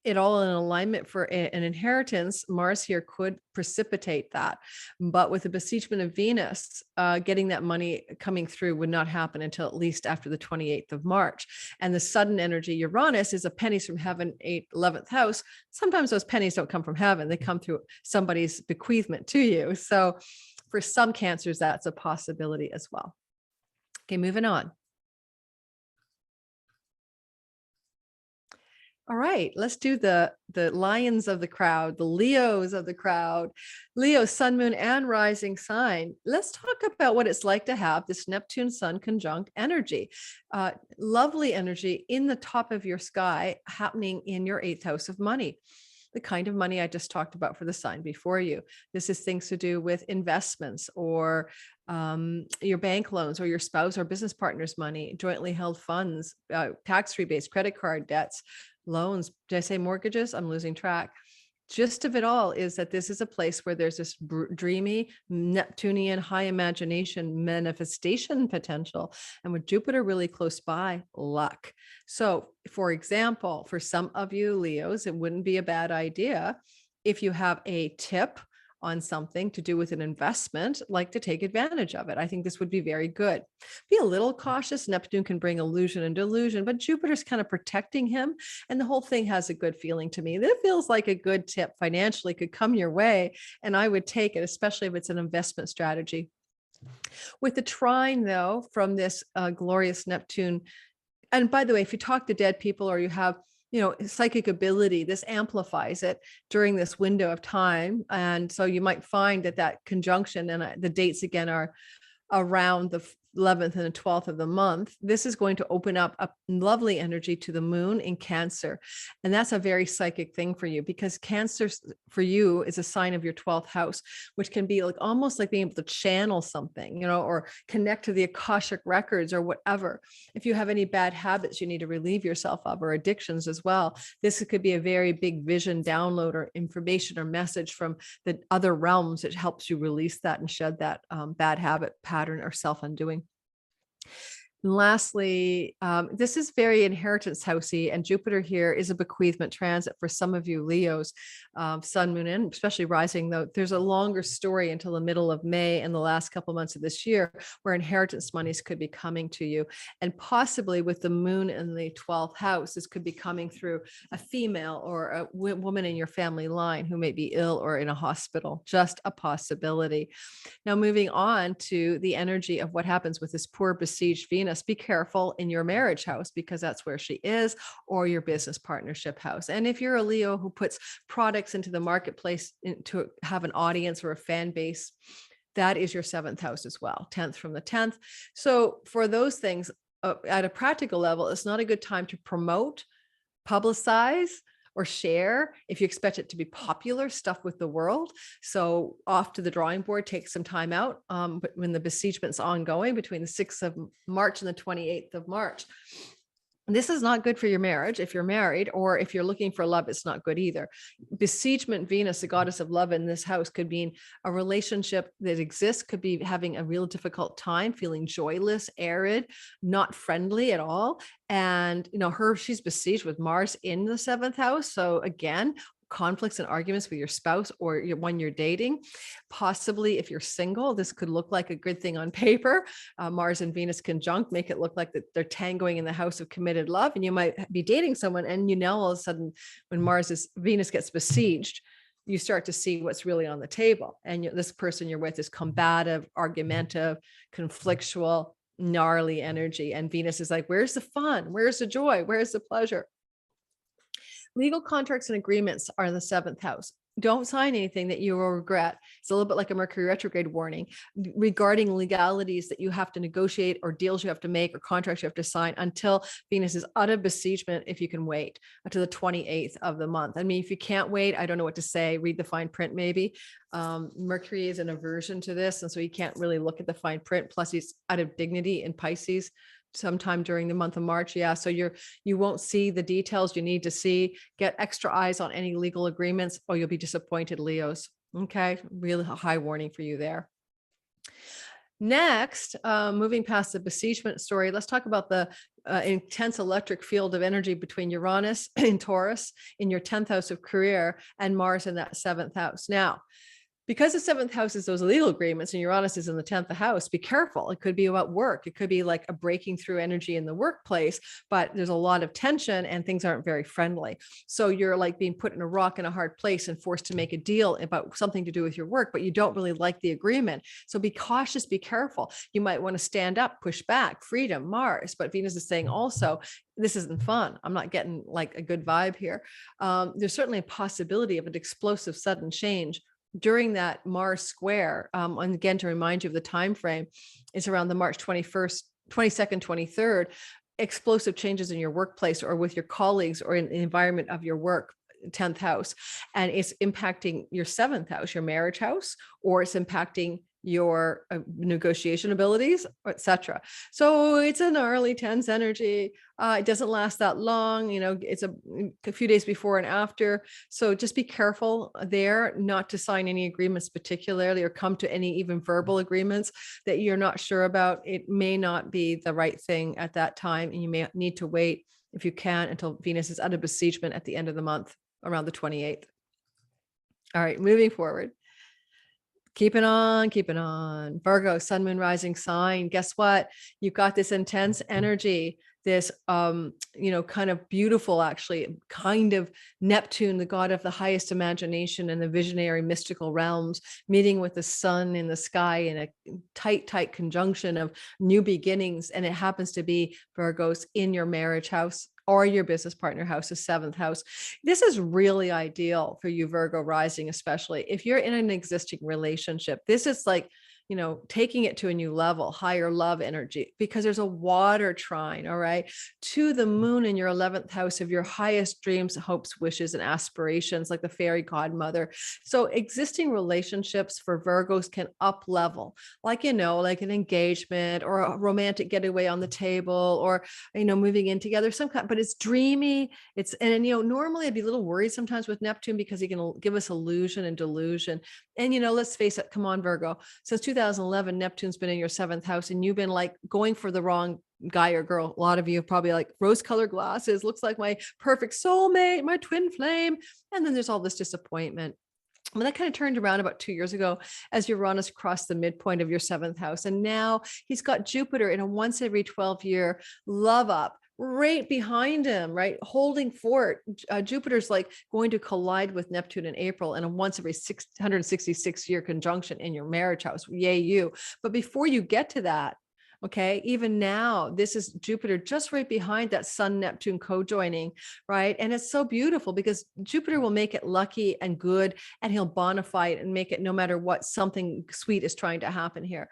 at all in alignment for an inheritance, Mars here could precipitate that. But with the besiegement of Venus, getting that money coming through would not happen until at least after the 28th of March. And the sudden energy Uranus is a pennies from heaven, 11th house. Sometimes those pennies don't come from heaven. They come through somebody's bequeathment to you. So for some cancers, that's a possibility as well. Okay, moving on. All right, let's do the lions of the crowd, the Leos of the crowd, Leo, sun, moon, and rising sign. Let's talk about what it's like to have this Neptune sun conjunct energy. Lovely energy in the top of your sky happening in your 8th house of money. The kind of money I just talked about for the sign before you. This is things to do with investments or your bank loans or your spouse or business partner's money, jointly held funds, tax rebates, credit card debts, loans. Did I say mortgages? I'm losing track. Gist of it all is that this is a place where there's this dreamy Neptunian high imagination manifestation potential. And with Jupiter really close by, luck. So for example, for some of you Leos, it wouldn't be a bad idea if you have a tip on something to do with an investment, like to take advantage of it. I think this would be very good. Be a little cautious. Neptune can bring illusion and delusion, but Jupiter's kind of protecting him. And the whole thing has a good feeling to me. That feels like a good tip financially could come your way. And I would take it, especially if it's an investment strategy. With the trine though, from this glorious Neptune. And by the way, if you talk to dead people or you have psychic ability, this amplifies it during this window of time. And so you might find that conjunction, and the dates again are around the 11th and the 12th of the month, this is going to open up a lovely energy to the moon in Cancer. And that's a very psychic thing for you, because Cancer for you is a sign of your 12th house, which can be like almost like being able to channel something, you know, or connect to the Akashic records or whatever. If you have any bad habits you need to relieve yourself of, or addictions as well, this could be a very big vision download or information or message from the other realms that helps you release that and shed that bad habit pattern or self-undoing. And lastly, this is very inheritance housey, and Jupiter here is a bequeathment transit for some of you Leos, sun, moon, and especially rising, though there's a longer story until the middle of May and the last couple months of this year where inheritance monies could be coming to you. And possibly with the moon in the 12th house, this could be coming through a female or a woman in your family line who may be ill or in a hospital. Just a possibility. Now, moving on to the energy of what happens with this poor besieged Venus. Be careful in your marriage house, because that's where she is, or your business partnership house. And if you're a Leo who puts products into the marketplace to have an audience or a fan base, that is your 7th house as well, 10th from the 10th. So for those things, at a practical level, it's not a good time to promote, publicize, or share if you expect it to be popular stuff with the world. So off to the drawing board, take some time out. But when the besiegement's ongoing between the 6th of March and the 28th of March, this is not good for your marriage if you're married, or if you're looking for love, it's not good either. Besiegement Venus, the goddess of love in this house, could mean a relationship that exists could be having a real difficult time, feeling joyless, arid, not friendly at all. And, you know, she's besieged with Mars in the 7th house. So again, conflicts and arguments with your spouse or when you're dating. Possibly if you're single, this could look like a good thing on paper. Mars and Venus conjunct make it look like that they're tangoing in the house of committed love, and you might be dating someone, and you know, all of a sudden when Venus gets besieged, you start to see what's really on the table. And this person you're with is combative, argumentative, conflictual, gnarly energy. And Venus is like, where's the fun? Where's the joy? Where's the pleasure? Legal contracts and agreements are in the 7th house. Don't sign anything that you will regret. It's a little bit like a Mercury retrograde warning regarding legalities that you have to negotiate, or deals you have to make, or contracts you have to sign until Venus is out of besiegement. If you can wait until the 28th of the month. I mean, if you can't wait, I don't know what to say. Read the fine print, maybe. Mercury is an aversion to this, and so you can't really look at the fine print. Plus, he's out of dignity in Pisces sometime during the month of March. Yeah. So you won't see the details you need to see. Get extra eyes on any legal agreements, or you'll be disappointed, Leos. Okay. Really high warning for you there. Next, moving past the besiegement story, let's talk about the intense electric field of energy between Uranus in Taurus in your 10th house of career and Mars in that 7th house. Now, because the 7th house is those legal agreements and Uranus is in the 10th house, be careful. It could be about work. It could be like a breaking through energy in the workplace, but there's a lot of tension and things aren't very friendly. So you're like being put in a rock in a hard place and forced to make a deal about something to do with your work, but you don't really like the agreement. So be cautious, be careful. You might want to stand up, push back, freedom, Mars. But Venus is saying also, this isn't fun. I'm not getting like a good vibe here. There's certainly a possibility of an explosive sudden change during that Mars square. And again, to remind you of the time frame, is around the March 21st, 22nd, 23rd. Explosive changes in your workplace or with your colleagues or in the environment of your work, 10th house, and it's impacting your 7th house, your marriage house, or it's impacting your negotiation abilities, etc. So it's an early tense energy. It doesn't last that long. You know, it's a few days before and after. So just be careful there not to sign any agreements particularly, or come to any even verbal agreements that you're not sure about. It may not be the right thing at that time, and you may need to wait, if you can, until Venus is out of besiegement at the end of the month, around the 28th. All right, moving forward. Keeping on. Virgo, sun, moon, rising sign. Guess what? You've got this intense energy, this, kind of beautiful, actually, kind of Neptune, the god of the highest imagination and the visionary mystical realms, meeting with the sun in the sky in a tight conjunction of new beginnings. And it happens to be, Virgos, in your marriage house or your business partner house, the 7th house. This is really ideal for you, Virgo rising, especially if you're in an existing relationship. This is like, taking it to a new level, higher love energy, because there's a water trine, all right, to the moon in your 11th house of your highest dreams, hopes, wishes, and aspirations, like the fairy godmother. So existing relationships for Virgos can up level, like, like an engagement or a romantic getaway on the table, or, moving in together, some kind, but it's dreamy. And normally I'd be a little worried sometimes with Neptune because he can give us illusion and delusion. And, let's face it, come on, Virgo, since 2011, Neptune's been in your 7th house, and you've been like going for the wrong guy or girl. A lot of you have probably like rose-colored glasses, looks like my perfect soulmate, my twin flame. And then there's all this disappointment. Well, that kind of turned around about 2 years ago as Uranus crossed the midpoint of your 7th house. And now he's got Jupiter in a once every 12-year love up right behind him, right? Holding fort. Jupiter's like going to collide with Neptune in April in a once every 666-year conjunction in your marriage house. Yay, you. But before you get to that, okay, even now, this is Jupiter just right behind that Sun Neptune co-joining, right? And it's so beautiful because Jupiter will make it lucky and good, and he'll bonify it and make it no matter what, something sweet is trying to happen here.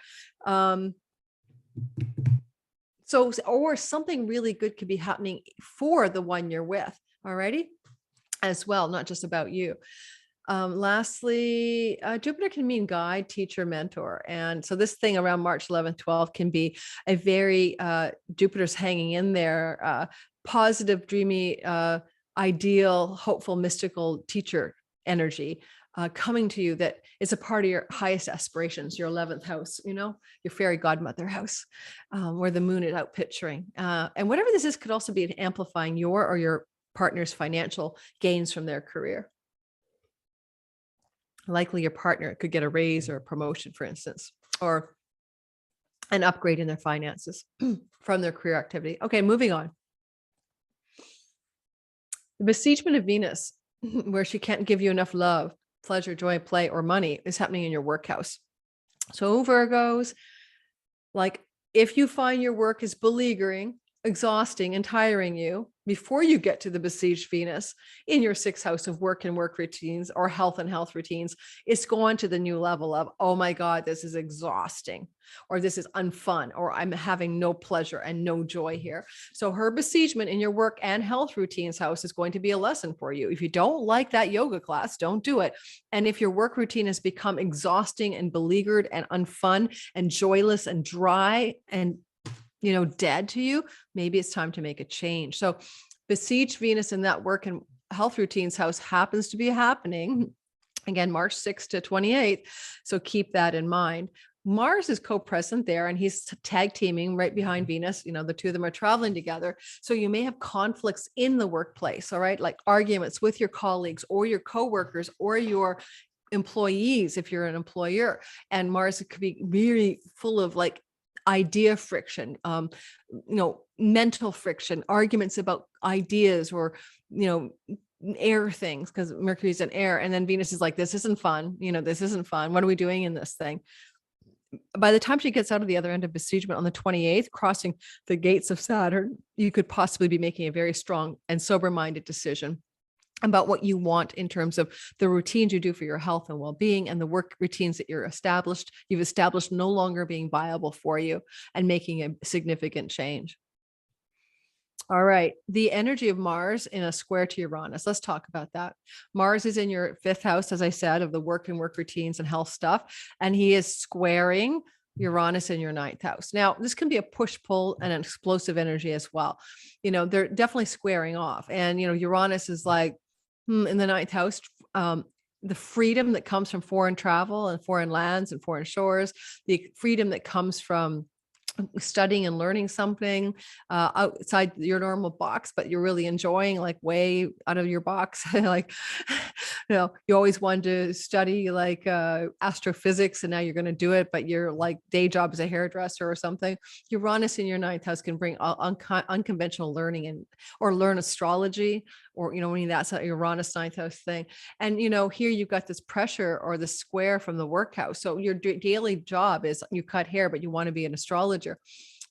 Or something really good could be happening for the one you're with, alrighty, as well, not just about you. Lastly, Jupiter can mean guide, teacher, mentor. And so this thing around March 11th, 12th can be a very, Jupiter's hanging in there, positive, dreamy, ideal, hopeful, mystical teacher energy coming to you that is a part of your highest aspirations, your 11th house, your fairy godmother house, where the moon is out picturing. And whatever this is could also be amplifying your or your partner's financial gains from their career. Likely your partner could get a raise or a promotion, for instance, or an upgrade in their finances from their career activity. Okay, moving on. The besiegement of Venus, where she can't give you enough love, pleasure, joy, play, or money, is happening in your work house. So Virgos, like if you find your work is beleaguering, exhausting, and tiring you, before you get to the besieged Venus in your 6th house of work and work routines, or health and health routines, it's going to the new level of, oh my God, this is exhausting, or this is unfun, or I'm having no pleasure and no joy here. So her besiegement in your work and health routines house is going to be a lesson for you. If you don't like that yoga class, don't do it. And if your work routine has become exhausting and beleaguered and unfun and joyless and dry and dead to you, maybe it's time to make a change. So besieged Venus in that work and health routines house happens to be happening again, March 6th to 28th. So keep that in mind. Mars is co-present there, and he's tag teaming right behind Venus. The two of them are traveling together. So you may have conflicts in the workplace, all right? Like arguments with your colleagues or your coworkers or your employees if you're an employer. And Mars could be really full of like idea friction, mental friction, arguments about ideas, or, air things, because Mercury's in air. And then Venus is like, this isn't fun. This isn't fun. What are we doing in this thing? By the time she gets out of the other end of besiegement on the 28th, crossing the gates of Saturn, you could possibly be making a very strong and sober-minded decision about what you want in terms of the routines you do for your health and well-being, and the work routines that you've established no longer being viable for you, and making a significant change. All right. The energy of Mars in a square to Uranus. Let's talk about that. Mars is in your 5th house, as I said, of the work and work routines and health stuff. And he is squaring Uranus in your 9th house. Now, this can be a push-pull and an explosive energy as well. They're definitely squaring off. And, Uranus is like, in the 9th house, the freedom that comes from foreign travel and foreign lands and foreign shores, the freedom that comes from studying and learning something outside your normal box, but you're really enjoying, like way out of your box. Like, you always wanted to study like astrophysics, and now you're going to do it, but your like day job as a hairdresser or something. Uranus in your 9th house can bring unconventional learning or learn astrology, or, that's a Uranus 9th house thing. And, here you've got this pressure or the square from the work house. So your daily job is you cut hair, but you want to be an astrologer.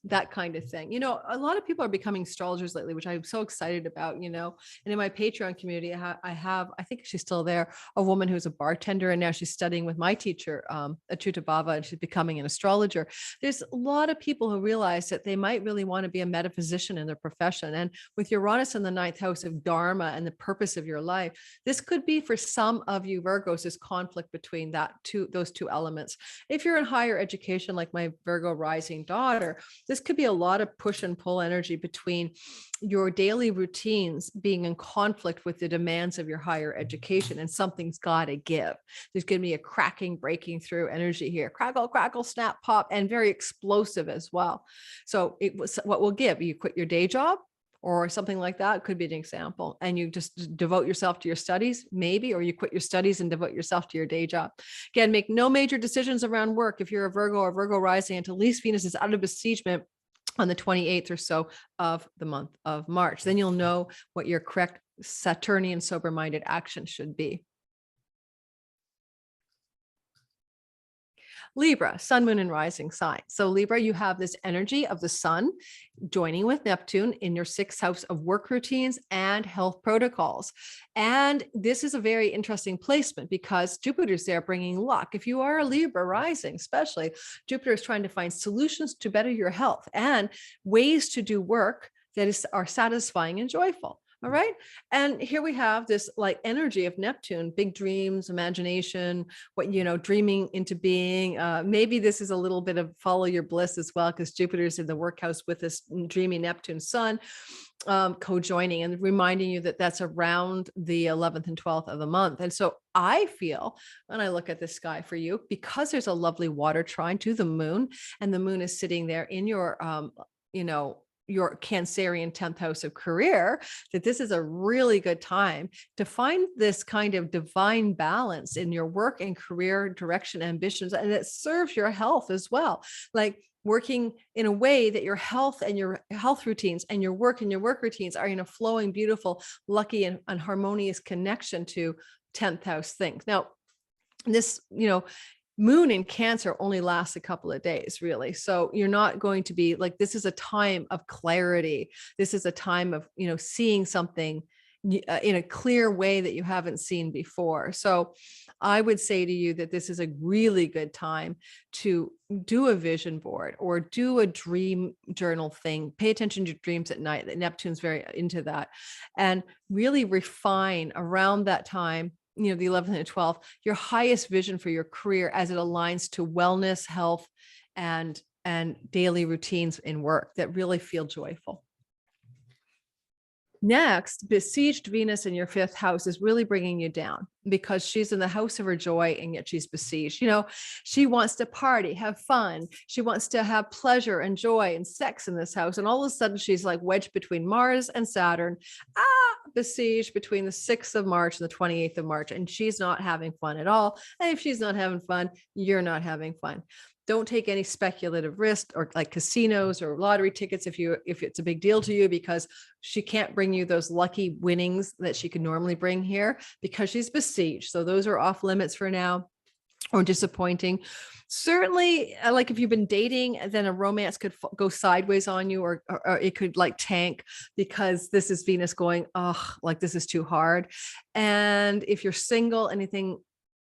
that kind of thing. You know, a lot of people are becoming astrologers lately, which I'm so excited about, you know. And in my Patreon community, I think she's still there, a woman who's a bartender, and now she's studying with my teacher, Achuta Bava, and she's becoming an astrologer. There's a lot of people who realize that they might really want to be a metaphysician in their profession. And with Uranus in the ninth house of Dharma and the purpose of your life, this could be for some of you Virgos, this conflict between those two elements. If you're in higher education, like my Virgo rising daughter, this could be a lot of push and pull energy between your daily routines being in conflict with the demands of your higher education, and something's got to give. There's going to be a cracking, breaking through energy here, crackle, crackle, snap, pop, and very explosive as well. So it was what will give. You quit your day job or something like that could be an example, and you just devote yourself to your studies, maybe, or you quit your studies and devote yourself to your day job. Again, make no major decisions around work if you're a Virgo or Virgo rising until at least Venus is out of besiegement on the 28th or so of the month of March. Then you'll know what your correct Saturnian sober-minded action should be. Libra, sun, moon, and rising sign. So Libra, you have this energy of the sun joining with Neptune in your sixth house of work routines and health protocols. And this is a very interesting placement because Jupiter's there bringing luck. If you are a Libra rising, especially, Jupiter is trying to find solutions to better your health and ways to do work that are satisfying and joyful. All right. And here we have this like energy of Neptune, big dreams, imagination, what, you know, dreaming into being. Maybe this is a little bit of follow your bliss as well, because Jupiter's in the workhouse with this dreamy Neptune sun co-joining and reminding you that that's around the 11th and 12th of the month. And so I feel when I look at the sky for you, because there's a lovely water trine to the moon, and the moon is sitting there in your, your Cancerian 10th house of career, that this is a really good time to find this kind of divine balance in your work and career direction, ambitions, and it serves your health as well. Like working in a way that your health and your health routines and your work routines are in a flowing, beautiful, lucky, and harmonious connection to 10th house things. Now, this, moon in Cancer only lasts a couple of days, really. So you're not going to be like, this is a time of clarity. This is a time of, seeing something in a clear way that you haven't seen before. So I would say to you that this is a really good time to do a vision board or do a dream journal thing. Pay attention to your dreams at night. Neptune's very into that, and really refine around that time, the 11th and 12th, your highest vision for your career as it aligns to wellness, health, and daily routines in work that really feel joyful. Next, besieged Venus in your fifth house is really bringing you down because she's in the house of her joy, and yet she's besieged. She wants to party, have fun. She wants to have pleasure and joy and sex in this house. And all of a sudden she's like wedged between Mars and Saturn, besieged between the 6th of March and the 28th of March. And she's not having fun at all. And if she's not having fun, you're not having fun. Don't take any speculative risk or like casinos or lottery tickets if it's a big deal to you, because she can't bring you those lucky winnings that she could normally bring here because she's besieged. So those are off limits for now, or disappointing. Certainly, like if you've been dating, then a romance could go sideways on you, or it could like tank because this is Venus going, like this is too hard. And if you're single,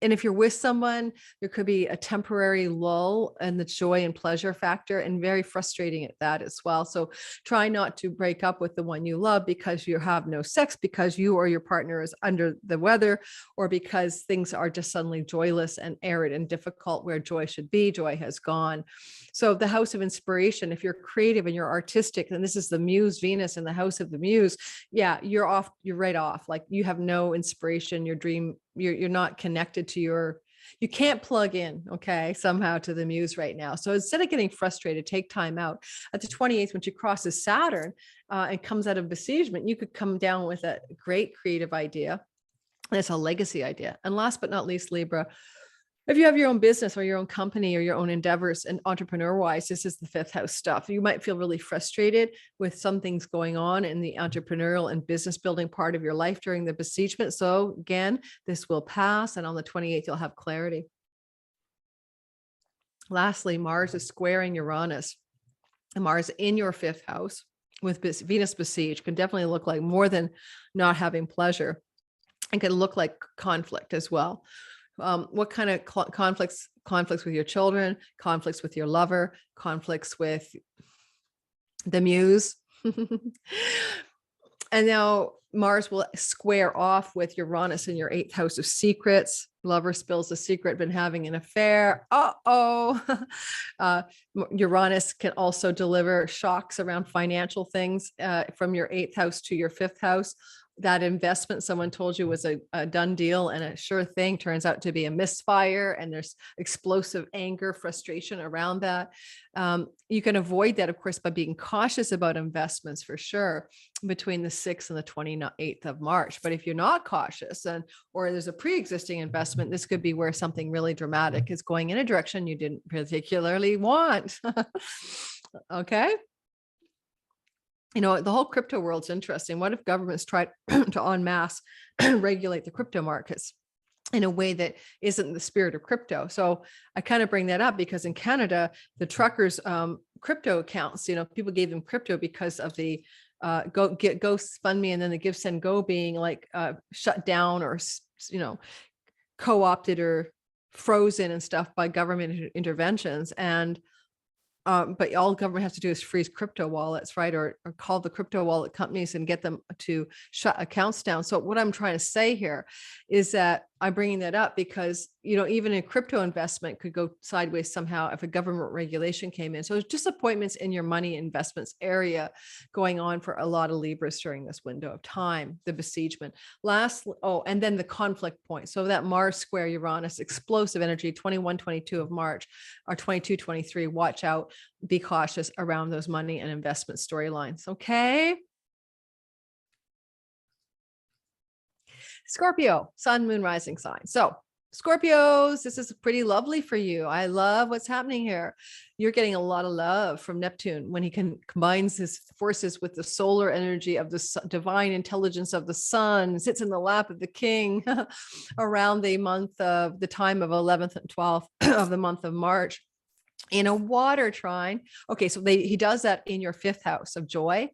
and if you're with someone, there could be a temporary lull in the joy and pleasure factor, and very frustrating at that as well. So try not to break up with the one you love because you have no sex, because you or your partner is under the weather, or because things are just suddenly joyless and arid and difficult where joy should be. Joy has gone. So the house of inspiration, if you're creative and you're artistic, then this is the Muse Venus in the house of the Muse. Yeah, you're right off. Like you have no inspiration, your dream, you're not connected to you can't plug in, somehow to the Muse right now. So instead of getting frustrated, take time out. At the 28th, when she crosses Saturn and comes out of besiegement, you could come down with a great creative idea. That's a legacy idea. And last but not least, Libra, if you have your own business or your own company or your own endeavors, and entrepreneur-wise, this is the fifth house stuff. You might feel really frustrated with some things going on in the entrepreneurial and business building part of your life during the besiegement. So again, this will pass, and on the 28th, you'll have clarity. Lastly, Mars is squaring Uranus. And Mars in your fifth house with Venus besieged can definitely look like more than not having pleasure. It can look like conflict as well. What kind of conflicts? Conflicts with your children, conflicts with your lover, conflicts with the muse. And now Mars will square off with Uranus in your eighth house of secrets. Lover spills a secret, been having an affair. Uranus can also deliver shocks around financial things from your eighth house to your fifth house. That investment someone told you was a done deal and a sure thing turns out to be a misfire, and there's explosive anger, frustration around that. You can avoid that, of course, by being cautious about investments for sure between the 6th and the 28th of March. But if you're not cautious or there's a pre-existing investment, this could be where something really dramatic is going in a direction you didn't particularly want. Okay. You know, the whole crypto world's interesting. What if governments tried to en masse regulate the crypto markets in a way that isn't the spirit of crypto? So I kind of bring that up because in Canada, the truckers' crypto accounts, you know, people gave them crypto because of the GoFundMe and then the Give Send Go being like shut down or, you know, co-opted or frozen and stuff by government interventions. And but all government has to do is freeze crypto wallets, right? Or call the crypto wallet companies and get them to shut accounts down. So what I'm trying to say here is that I'm bringing that up because, you know, even a crypto investment could go sideways somehow if a government regulation came in. So there's disappointments in your money investments area going on for a lot of Libras during this window of time, the besiegement. And then the conflict point. So that Mars square Uranus, explosive energy, 21, 22 of March, or 22, 23, watch out, be cautious around those money and investment storylines. Okay. Scorpio, sun, moon, rising sign. So Scorpios, this is pretty lovely for you. I love what's happening here. You're getting a lot of love from Neptune when he combines his forces with the solar energy of the divine intelligence of the sun, sits in the lap of the king around the time of 11th and 12th of the month of March in a water trine. Okay, so he does that in your fifth house of joy,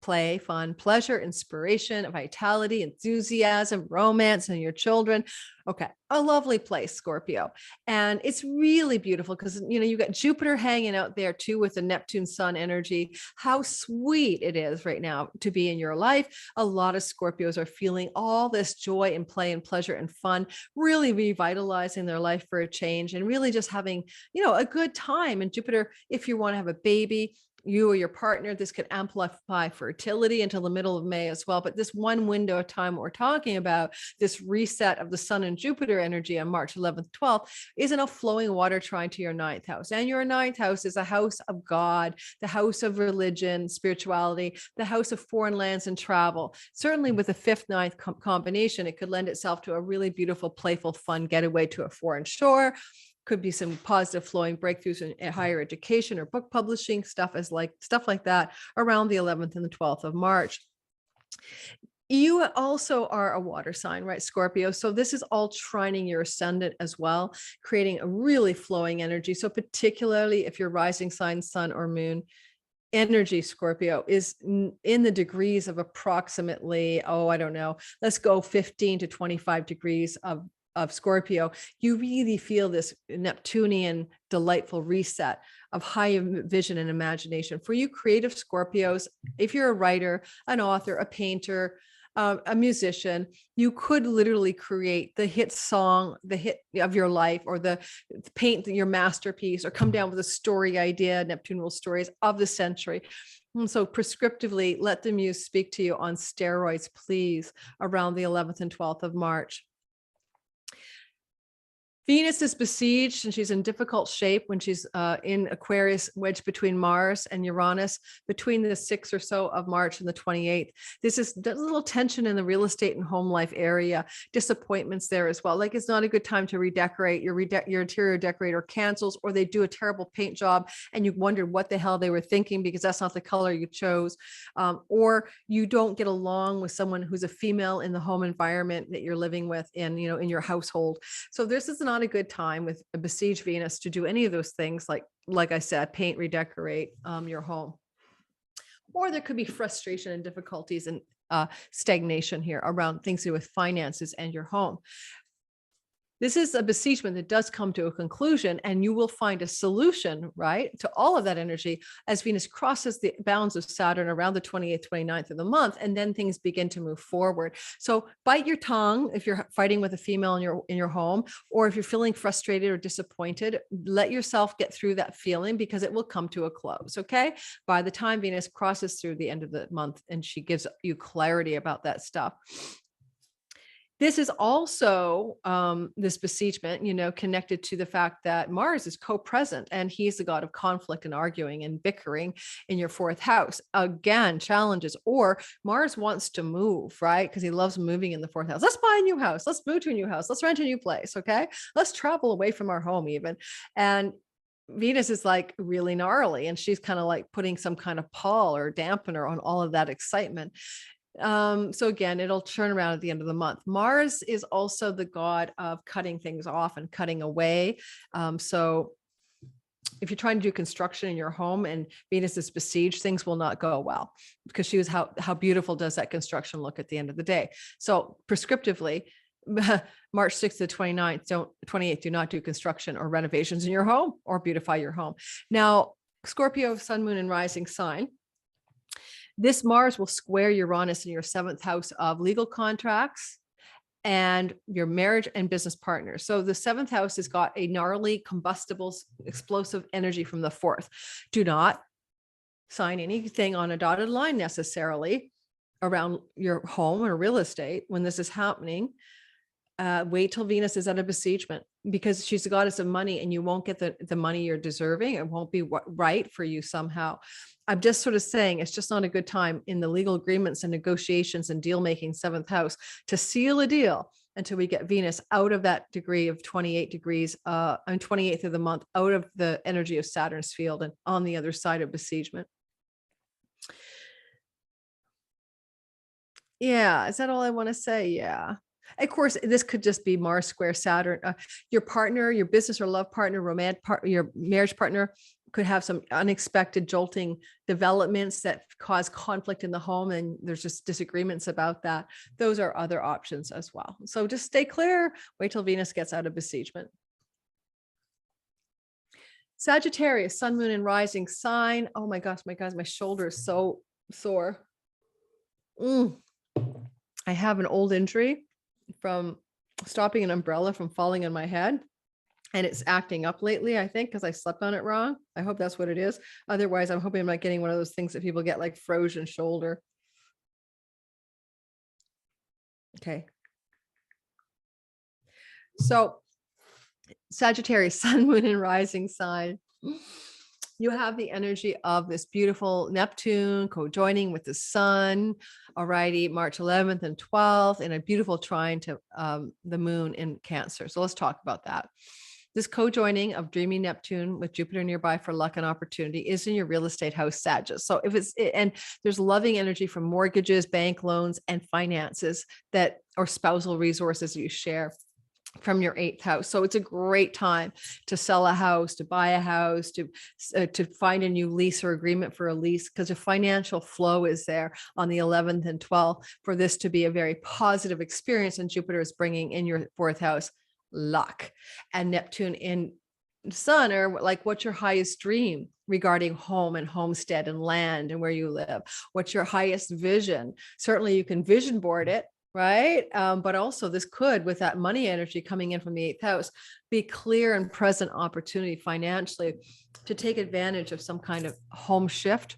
play, fun, pleasure, inspiration, vitality, enthusiasm, romance, and your children. Okay, a lovely place, Scorpio. And it's really beautiful because, you know, you got Jupiter hanging out there too with the Neptune sun energy. How sweet it is right now to be in your life. A lot of Scorpios are feeling all this joy and play and pleasure and fun, really revitalizing their life for a change and really just having, you know, a good time. And Jupiter, if you want to have a baby, you or your partner, this could amplify fertility until the middle of May as well. But this one window of time we're talking about, this reset of the sun and Jupiter energy on March 11th, 12th, is in a flowing water trine to your ninth house. And your ninth house is a house of God, the house of religion, spirituality, the house of foreign lands and travel. Certainly with a fifth, ninth combination, it could lend itself to a really beautiful, playful, fun getaway to a foreign shore. Could be some positive flowing breakthroughs in higher education or book publishing, stuff like that around the 11th and the 12th of March. You also are a water sign, right, Scorpio? So this is all trining your ascendant as well, creating a really flowing energy. So particularly if your rising sign, sun or moon energy, Scorpio, is in the degrees of approximately, I don't know, let's go 15 to 25 degrees of Scorpio, you really feel this Neptunian delightful reset of high vision and imagination. For you creative Scorpios, if you're a writer, an author, a painter, a musician, you could literally create the hit song, the hit of your life, or paint your masterpiece, or come down with a story idea, Neptune rules stories of the century. And so prescriptively, let the muse speak to you on steroids, please, around the 11th and 12th of March. Venus is besieged and she's in difficult shape when she's in Aquarius, wedged between Mars and Uranus, between the 6th or so of March and the 28th. There's a little tension in the real estate and home life area, disappointments there as well. Like it's not a good time to redecorate. Your interior decorator cancels, or they do a terrible paint job and you wondered what the hell they were thinking because that's not the color you chose. Or you don't get along with someone who's a female in the home environment that you're living with in your household. So this is not not a good time with a besieged Venus to do any of those things. Like I said, paint, redecorate your home. Or there could be frustration and difficulties and stagnation here around things to do with finances and your home. This is a besiegement that does come to a conclusion, and you will find a solution, right, to all of that energy as Venus crosses the bounds of Saturn around the 28th, 29th of the month, and then things begin to move forward. So bite your tongue if you're fighting with a female in your home, or if you're feeling frustrated or disappointed, let yourself get through that feeling because it will come to a close, okay? By the time Venus crosses through the end of the month and she gives you clarity about that stuff. This is also this besiegement, connected to the fact that Mars is co-present and he's the god of conflict and arguing and bickering in your fourth house. Again, challenges, or Mars wants to move, right? Because he loves moving in the fourth house. Let's buy a new house. Let's move to a new house. Let's rent a new place. Okay. Let's travel away from our home even. And Venus is like really gnarly, and she's kind of like putting some kind of pall or dampener on all of that excitement. So again, it'll turn around at the end of the month. Mars is also the god of cutting things off and cutting away. So if you're trying to do construction in your home and Venus is besieged, things will not go well, because she was how beautiful does that construction look at the end of the day? So prescriptively, March 6th to 28th, do not do construction or renovations in your home or beautify your home. Now, Scorpio, sun, moon, and rising sign. This Mars will square Uranus in your 7th house of legal contracts and your marriage and business partners. So the 7th house has got a gnarly, combustible, explosive energy from the 4th. Do not sign anything on a dotted line necessarily around your home or real estate when this is happening. Wait till Venus is at a besiegement, because she's the goddess of money and you won't get the money you're deserving. It won't be right for you somehow. I'm just sort of saying it's just not a good time in the legal agreements and negotiations and deal making 7th house to seal a deal until we get Venus out of that degree of 28 degrees on 28th of the month, out of the energy of Saturn's field and on the other side of besiegement. Yeah. Is that all I want to say? Yeah. Of course, this could just be Mars square Saturn. Your partner, your business or love partner, romantic partner, your marriage partner could have some unexpected jolting developments that cause conflict in the home, and there's just disagreements about that. Those are other options as well. So just stay clear. Wait till Venus gets out of besiegement. Sagittarius, sun, moon, and rising sign. Oh my gosh, my shoulder is so sore. I have an old injury from stopping an umbrella from falling on my head, and it's acting up lately, I think, because I slept on it wrong. I hope that's what it is. Otherwise, I'm hoping I'm not getting one of those things that people get, like frozen shoulder. Okay. So Sagittarius, sun, moon, and rising sign. You have the energy of this beautiful Neptune co-joining with the sun, alrighty, March 11th and 12th, in a beautiful trine to the moon in Cancer. So let's talk about that. This co-joining of dreamy Neptune with Jupiter nearby for luck and opportunity is in your real estate house, Sagittarius. So and there's loving energy from mortgages, bank loans, and finances or spousal resources you share from your 8th house. So it's a great time to sell a house, to buy a house, to find a new lease or agreement for a lease, because a financial flow is there on the 11th and 12th for this to be a very positive experience. And Jupiter is bringing in your 4th house luck, and Neptune in sun are like, what's your highest dream regarding home and homestead and land and where you live? What's your highest vision? Certainly you can vision board it, right? But also this could, with that money energy coming in from the 8th house, be clear and present opportunity financially to take advantage of some kind of home shift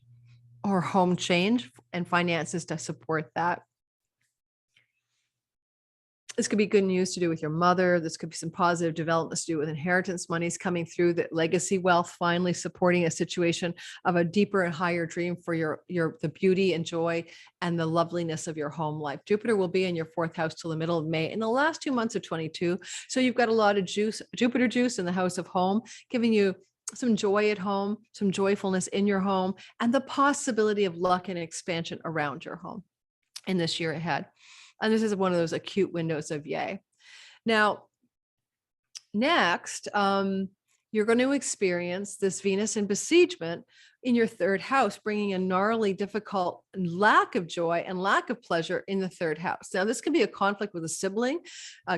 or home change, and finances to support that. This could be good news to do with your mother. This could be some positive developments to do with inheritance monies coming through, that legacy wealth finally supporting a situation of a deeper and higher dream for the beauty and joy and the loveliness of your home life. Jupiter will be in your 4th house till the middle of May in the last 2 months of 22. So you've got a lot of Jupiter juice in the house of home, giving you some joy at home, some joyfulness in your home, and the possibility of luck and expansion around your home in this year ahead. And this is one of those acute windows of yay. Now, Next, you're going to experience this Venus in besiegement in your third house, bringing a gnarly, difficult lack of joy and lack of pleasure in the third house. Now, this could be a conflict with a sibling,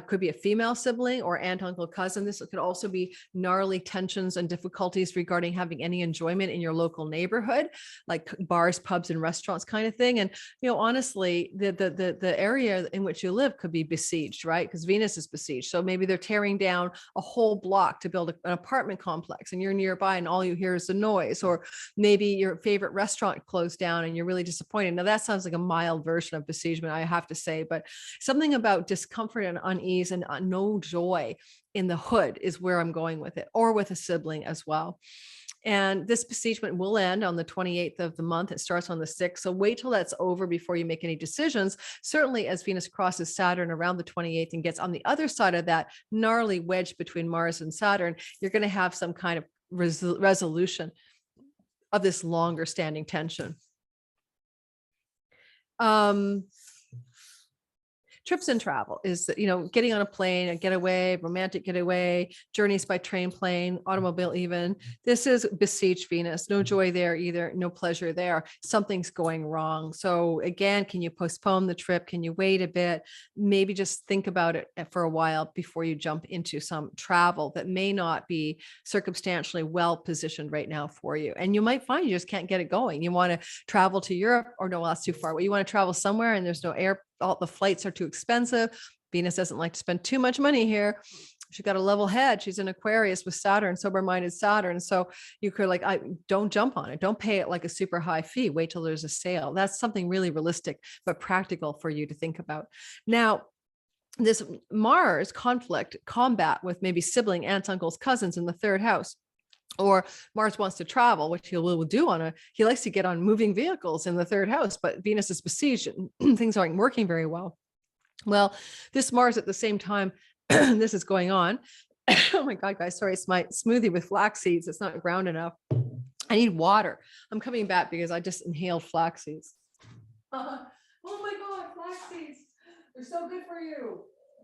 could be a female sibling or aunt, uncle, cousin. This could also be gnarly tensions and difficulties regarding having any enjoyment in your local neighborhood, like bars, pubs, and restaurants kind of thing. And, honestly, the area in which you live could be besieged, right? Because Venus is besieged. So maybe they're tearing down a whole block to build an apartment complex and you're nearby and all you hear is the noise, or maybe your favorite restaurant closed down and you're really disappointed. Now that sounds like a mild version of besiegement, I have to say, but something about discomfort and unease and no joy in the hood is where I'm going with it, or with a sibling as well. And this besiegement will end on the 28th of the month. It starts on the 6th. So wait till that's over before you make any decisions. Certainly as Venus crosses Saturn around the 28th and gets on the other side of that gnarly wedge between Mars and Saturn, you're going to have some kind of resolution of this longer standing tension. Trips and travel is, getting on a plane, a getaway, romantic getaway, journeys by train, plane, automobile even. This is besieged Venus. No joy there either. No pleasure there. Something's going wrong. So again, can you postpone the trip? Can you wait a bit? Maybe just think about it for a while before you jump into some travel that may not be circumstantially well positioned right now for you. And you might find you just can't get it going. You want to travel to Europe, or no, well, that's too far. Well, you want to travel somewhere and there's no air. All the flights are too expensive. Venus doesn't like to spend too much money here. She's got a level head. She's in Aquarius with Saturn, sober-minded Saturn. So you could don't jump on it. Don't pay it like a super high fee. Wait till there's a sale. That's something really realistic, but practical for you to think about. Now, this Mars combat with maybe sibling, aunts, uncles, cousins in the third house. Or Mars wants to travel, which he will do he likes to get on moving vehicles in the third house, but Venus is besieged and things aren't working very well. Well, this Mars at the same time, this is going on. Oh my God, guys, sorry, it's my smoothie with flax seeds. It's not ground enough. I need water. I'm coming back because I just inhaled flax seeds. Oh my God, flax seeds. They're so good for you.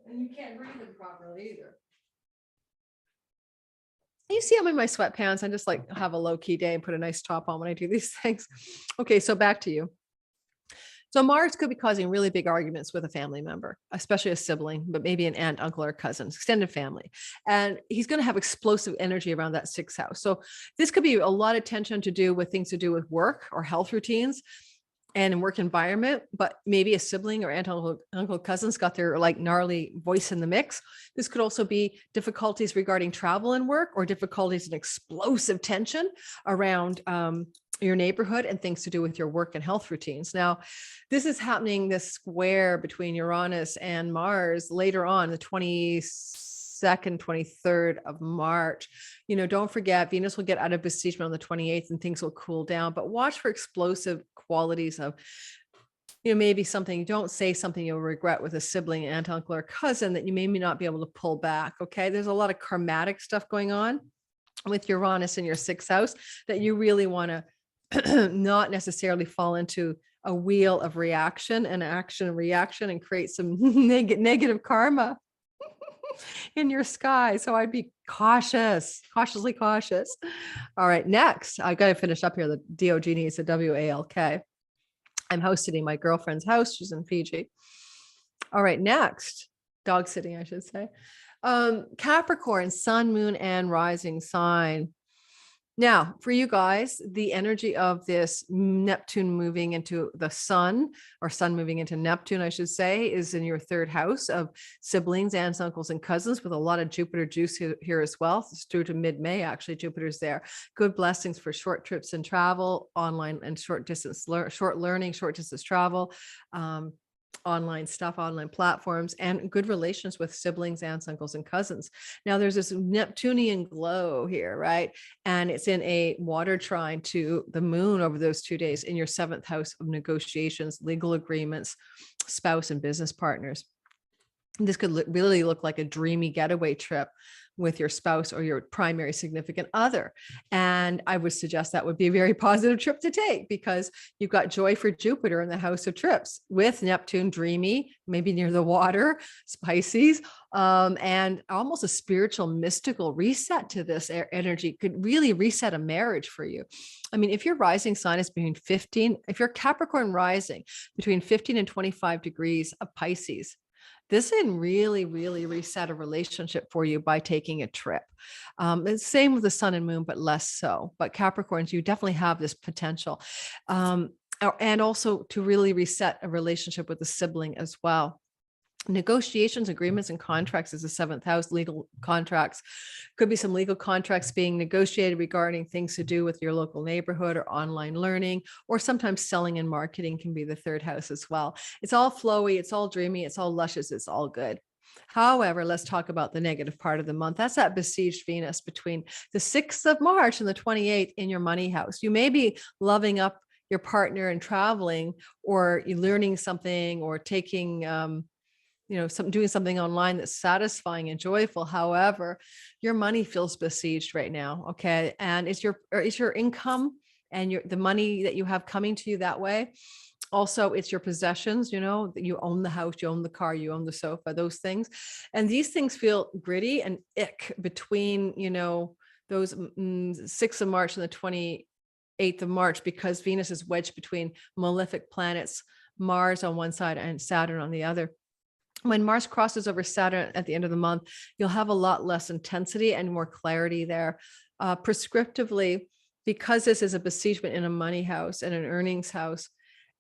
And you can't breathe them properly either. You see, I'm in my sweatpants. I just have a low key day and put a nice top on when I do these things. Okay, so back to you. So Mars could be causing really big arguments with a family member, especially a sibling, but maybe an aunt, uncle, or cousin, extended family. And he's going to have explosive energy around that 6th house. So this could be a lot of tension to do with things to do with work or health routines and in work environment, but maybe a sibling or aunt, uncle, cousins got their gnarly voice in the mix. This could also be difficulties regarding travel and work, or difficulties and explosive tension around your neighborhood and things to do with your work and health routines. Now, this is happening, this square between Uranus and Mars later on, the 22nd, 23rd of March. Don't forget, Venus will get out of besiegement on the 28th and things will cool down, but watch for explosive qualities of, maybe something, don't say something you'll regret with a sibling, aunt, uncle, or cousin that you may not be able to pull back. Okay. There's a lot of karmatic stuff going on with Uranus in your 6th house that you really want to not necessarily fall into a wheel of reaction and action and reaction and create some negative karma in your sky. So I'd be cautiously cautious. All right, next, I got to finish up here. The Diogenes, the WALK. I'm house sitting my girlfriend's house. She's in Fiji. All right, next, dog sitting, I should say. Capricorn, sun, moon, and rising sign. Now, for you guys, the energy of this Neptune moving into the sun, or sun moving into Neptune, I should say, is in your 3rd house of siblings, aunts, uncles, and cousins, with a lot of Jupiter juice here as well. It's through to mid-May, actually, Jupiter's there. Good blessings for short trips and travel, online and short distance travel, online stuff, online platforms, and good relations with siblings, aunts, uncles, and cousins. Now there's this Neptunian glow here, right? And it's in a water trine to the moon over those 2 days in your 7th house of negotiations, legal agreements, spouse and business partners. This could really look like a dreamy getaway trip with your spouse or your primary significant other. And I would suggest that would be a very positive trip to take, because you've got joy for Jupiter in the house of trips with Neptune, dreamy, maybe near the water, Pisces, and almost a spiritual, mystical reset to this energy could really reset a marriage for you. I mean, if your rising sign is between 15, if you're Capricorn rising between 15 and 25 degrees of Pisces, this can really, really reset a relationship for you by taking a trip. It's same with the sun and moon, but less so. But Capricorns, you definitely have this potential. And also to really reset a relationship with a sibling as well. Negotiations, agreements, and contracts is the 7th house. Legal contracts, could be some legal contracts being negotiated regarding things to do with your local neighborhood or online learning, or sometimes selling and marketing can be the 3rd house as well. It's all flowy, it's all dreamy, it's all luscious, it's all good. However, let's talk about the negative part of the month. That's that besieged Venus between the 6th of March and the 28th in your money house. You may be loving up your partner and traveling, or you're learning something, or taking doing something online that's satisfying and joyful. However, your money feels besieged right now. Okay. And it's your income and the money that you have coming to you that way. Also, it's your possessions, you own the house, you own the car, you own the sofa, those things. And these things feel gritty and ick between, those 6th of March and the 28th of March, because Venus is wedged between malefic planets, Mars on one side and Saturn on the other. When Mars crosses over Saturn at the end of the month, you'll have a lot less intensity and more clarity there. Prescriptively, because this is a besiegement in a money house and an earnings house,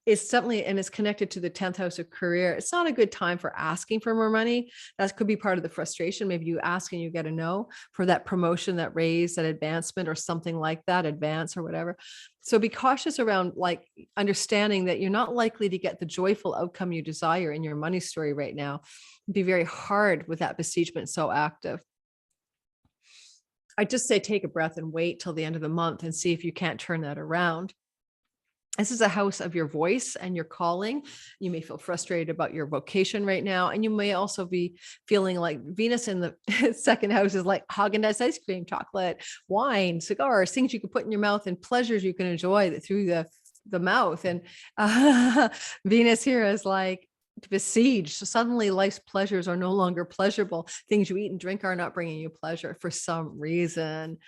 it's definitely, and it's connected to the 10th house of career. It's not a good time for asking for more money. That could be part of the frustration. Maybe you ask and you get a no for that promotion, that raise, that advancement, or something like that, advance or whatever. So be cautious around understanding that you're not likely to get the joyful outcome you desire in your money story right now. Be very hard with that besiegement so active. I just say take a breath and wait till the end of the month and see if you can't turn that around. This is a house of your voice and your calling. You may feel frustrated about your vocation right now. And you may also be feeling like Venus in the 2nd house is like Haagen-Dazs ice cream, chocolate, wine, cigars, things you can put in your mouth, and pleasures you can enjoy through the mouth. And Venus here is like besieged. So suddenly life's pleasures are no longer pleasurable. Things you eat and drink are not bringing you pleasure for some reason.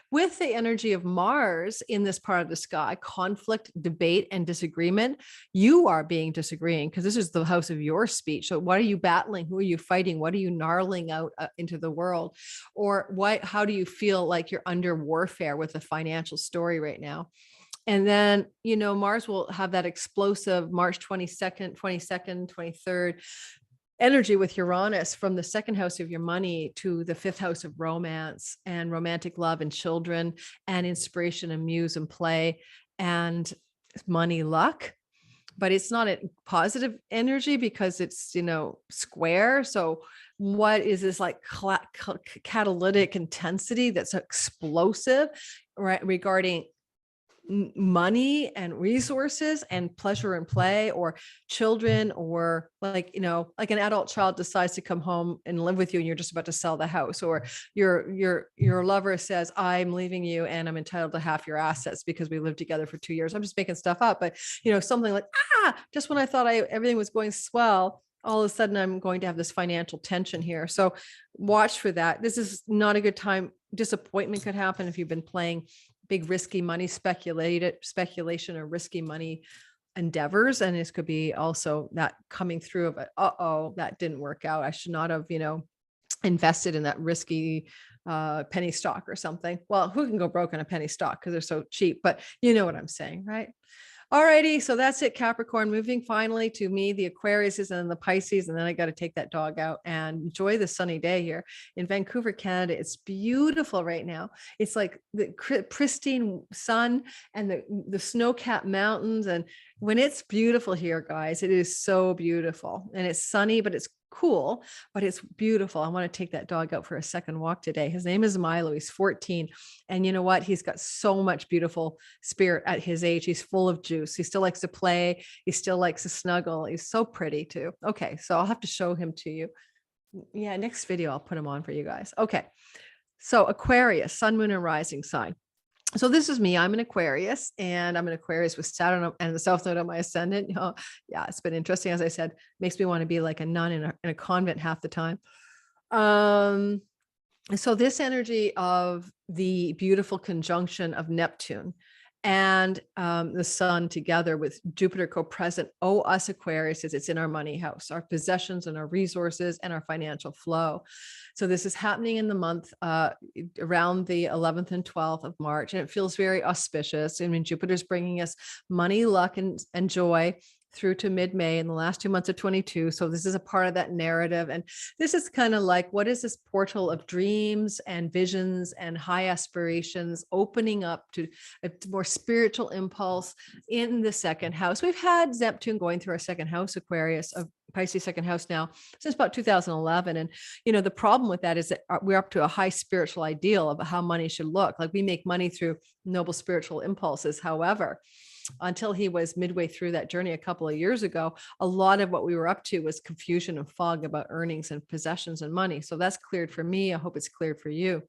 With the energy of Mars in this part of the sky, conflict, debate, and disagreement, you are being disagreeing because this is the house of your speech. So what are you battling? Who are you fighting? What are you gnarling out into the world? Or how do you feel like you're under warfare with a financial story right now? And then, Mars will have that explosive March 22nd, 23rd energy with Uranus from the 2nd house of your money to the 5th house of romance and romantic love and children and inspiration and muse and play and money, luck. But it's not a positive energy because it's, square. So what is this like catalytic intensity that's explosive, right, regarding money and resources and pleasure and play, or children, or like an adult child decides to come home and live with you and you're just about to sell the house, or your lover says, I'm leaving you and I'm entitled to half your assets because we lived together for 2 years. I'm just making stuff up, but something like, just when I thought everything was going swell, all of a sudden I'm going to have this financial tension here. So watch for that. This is not a good time. Disappointment could happen if you've been playing big risky money speculation or risky money endeavors. And this could be also that coming through of it. That didn't work out. I should not have, invested in that risky penny stock or something. Well, who can go broke on a penny stock because they're so cheap, but you know what I'm saying, right? Alrighty, so that's it, Capricorn. Moving finally to me, the Aquarius and then the Pisces, and then I got to take that dog out and enjoy the sunny day here in Vancouver, Canada. It's beautiful right now. It's like the pristine sun and the snow-capped mountains. And when it's beautiful here, guys, it is so beautiful. And it's sunny, but it's cool, but it's beautiful. I want to take that dog out for a second walk today. His name is Milo. He's 14. And you know what? He's got so much beautiful spirit at his age. He's full of juice. He still likes to play. He still likes to snuggle. He's so pretty too. Okay. So I'll have to show him to you. Yeah. Next video, I'll put him on for you guys. Okay. So Aquarius, sun, moon, and rising sign. So this is me. I'm an Aquarius, and I'm an Aquarius with Saturn and the South Node on my ascendant. Yeah, it's been interesting. As I said, makes me want to be like a nun in a convent half the time. So this energy of the beautiful conjunction of Neptune and the sun together with Jupiter co-present, us Aquarius, it's in our money house, our possessions and our resources and our financial flow. So this is happening in the month around the 11th and 12th of March, and it feels very auspicious. I mean, Jupiter's bringing us money, luck, and joy through to mid-May in the last 2 months of 22. So this is a part of that narrative. And this is kind of like, what is this portal of dreams and visions and high aspirations opening up to a more spiritual impulse in the second house? We've had Neptune going through our second house, Aquarius, of Pisces second house now since about 2011. And, the problem with that is that we're up to a high spiritual ideal of how money should look. Like we make money through noble spiritual impulses. However, until he was midway through that journey a couple of years ago, a lot of what we were up to was confusion and fog about earnings and possessions and money. So that's cleared for me. I hope it's cleared for you.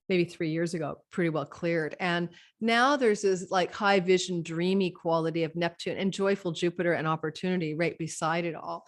Maybe 3 years ago, pretty well cleared. And now there's this like high vision, dreamy quality of Neptune and joyful Jupiter and opportunity right beside it all.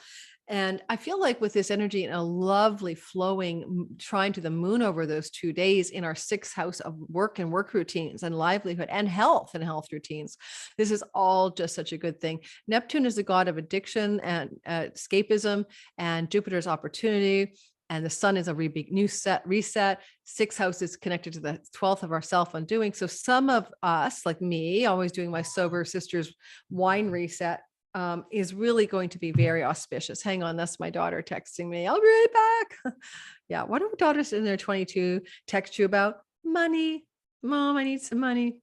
And I feel like with this energy and a lovely flowing trine to the moon over those 2 days in our sixth house of work and work routines and livelihood and health routines, this is all just such a good thing. Neptune is the god of addiction and escapism, and Jupiter's opportunity. And the sun is a reset. Sixth house is connected to the 12th of our self-undoing. So some of us, like me, always doing my sober sister's wine reset, is really going to be very auspicious. Hang on, that's my daughter texting me. I'll be right back. Yeah, what do daughters in their 22 text you about? Money. Mom, I need some money.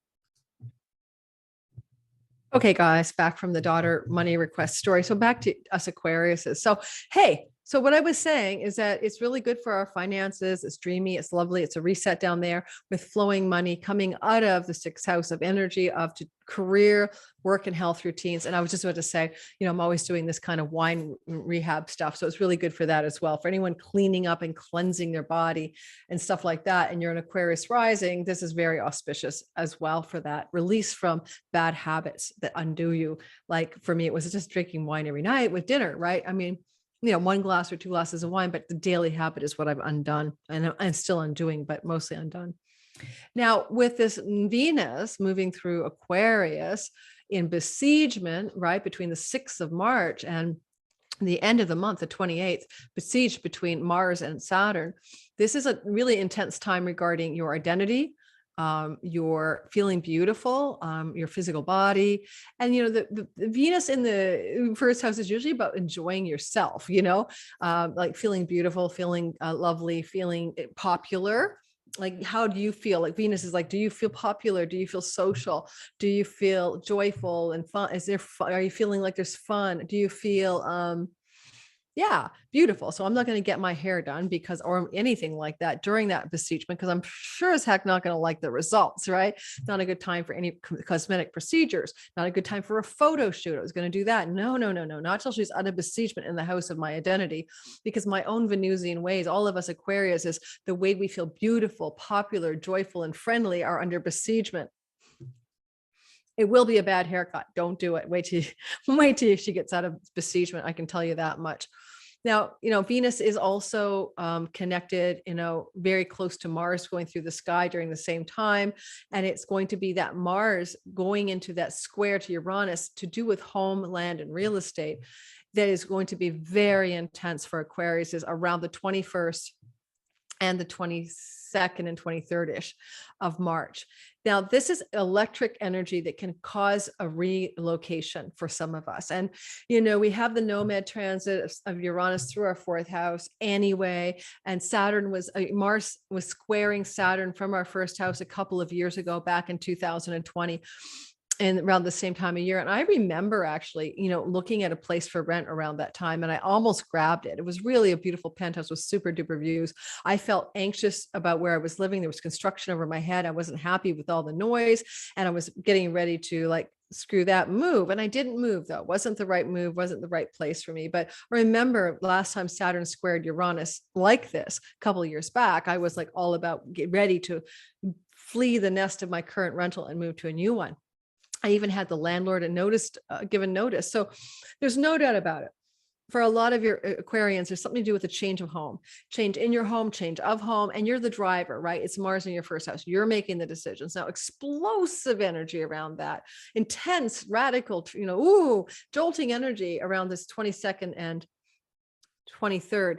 Okay, guys, back from the daughter money request story. So back to us Aquariuses. So, hey, so what I was saying is that it's really good for our finances. It's dreamy. It's lovely. It's a reset down there with flowing money coming out of the sixth house of energy of career, work, and health routines. And I was just about to say, I'm always doing this kind of wine rehab stuff. So it's really good for that as well. For anyone cleaning up and cleansing their body and stuff like that, and you're an Aquarius rising, this is very auspicious as well for that. Release from bad habits that undo you. Like for me, it was just drinking wine every night with dinner, right? I mean, 1 glass or 2 glasses of wine, but the daily habit is what I've undone, and I'm still undoing, but mostly undone. Now, with this Venus moving through Aquarius in besiegement, right, between the 6th of March and the end of the month, the 28th, besieged between Mars and Saturn, this is a really intense time regarding your identity, your feeling beautiful, your physical body. And, the Venus in the first house is usually about enjoying yourself, like feeling beautiful, feeling lovely, feeling popular. Like, how do you feel? Like Venus is like, do you feel popular? Do you feel social? Do you feel joyful and fun? Are you feeling like there's fun? Do you feel, yeah, beautiful. So I'm not going to get my hair done or anything like that during that besiegement, because I'm sure as heck not going to like the results, right? Not a good time for any cosmetic procedures, not a good time for a photo shoot. I was going to do that. No, not till she's out of besiegement in the house of my identity, because my own Venusian ways, all of us Aquarius, is the way we feel beautiful, popular, joyful, and friendly are under besiegement. It will be a bad haircut. Don't do it. Wait till she gets out of besiegement. I can tell you that much. Now, Venus is also connected, very close to Mars going through the sky during the same time. And it's going to be that Mars going into that square to Uranus to do with home, land, and real estate. That is going to be very intense for Aquarius is around the 21st and the 22nd and 23rd-ish of March. Now, this is electric energy that can cause a relocation for some of us. And, we have the nomad transit of Uranus through our 4th house anyway. And Mars was squaring Saturn from our 1st house a couple of years ago, back in 2020. and around the same time of year. And I remember actually, looking at a place for rent around that time, and I almost grabbed it. It was really a beautiful penthouse with super duper views. I felt anxious about where I was living. There was construction over my head. I wasn't happy with all the noise, and I was getting ready to like screw that, move. And I didn't move, though. It wasn't the right move, wasn't the right place for me. But I remember last time Saturn squared Uranus like this a couple of years back, I was like all about get ready to flee the nest of my current rental and move to a new one. I even had the landlord and given notice. So there's no doubt about it. For a lot of your Aquarians, there's something to do with a change of home, change in your home, change of home, and you're the driver, right? It's Mars in your first house. You're making the decisions. Now, explosive energy around that, intense, radical, jolting energy around this 22nd and 23rd.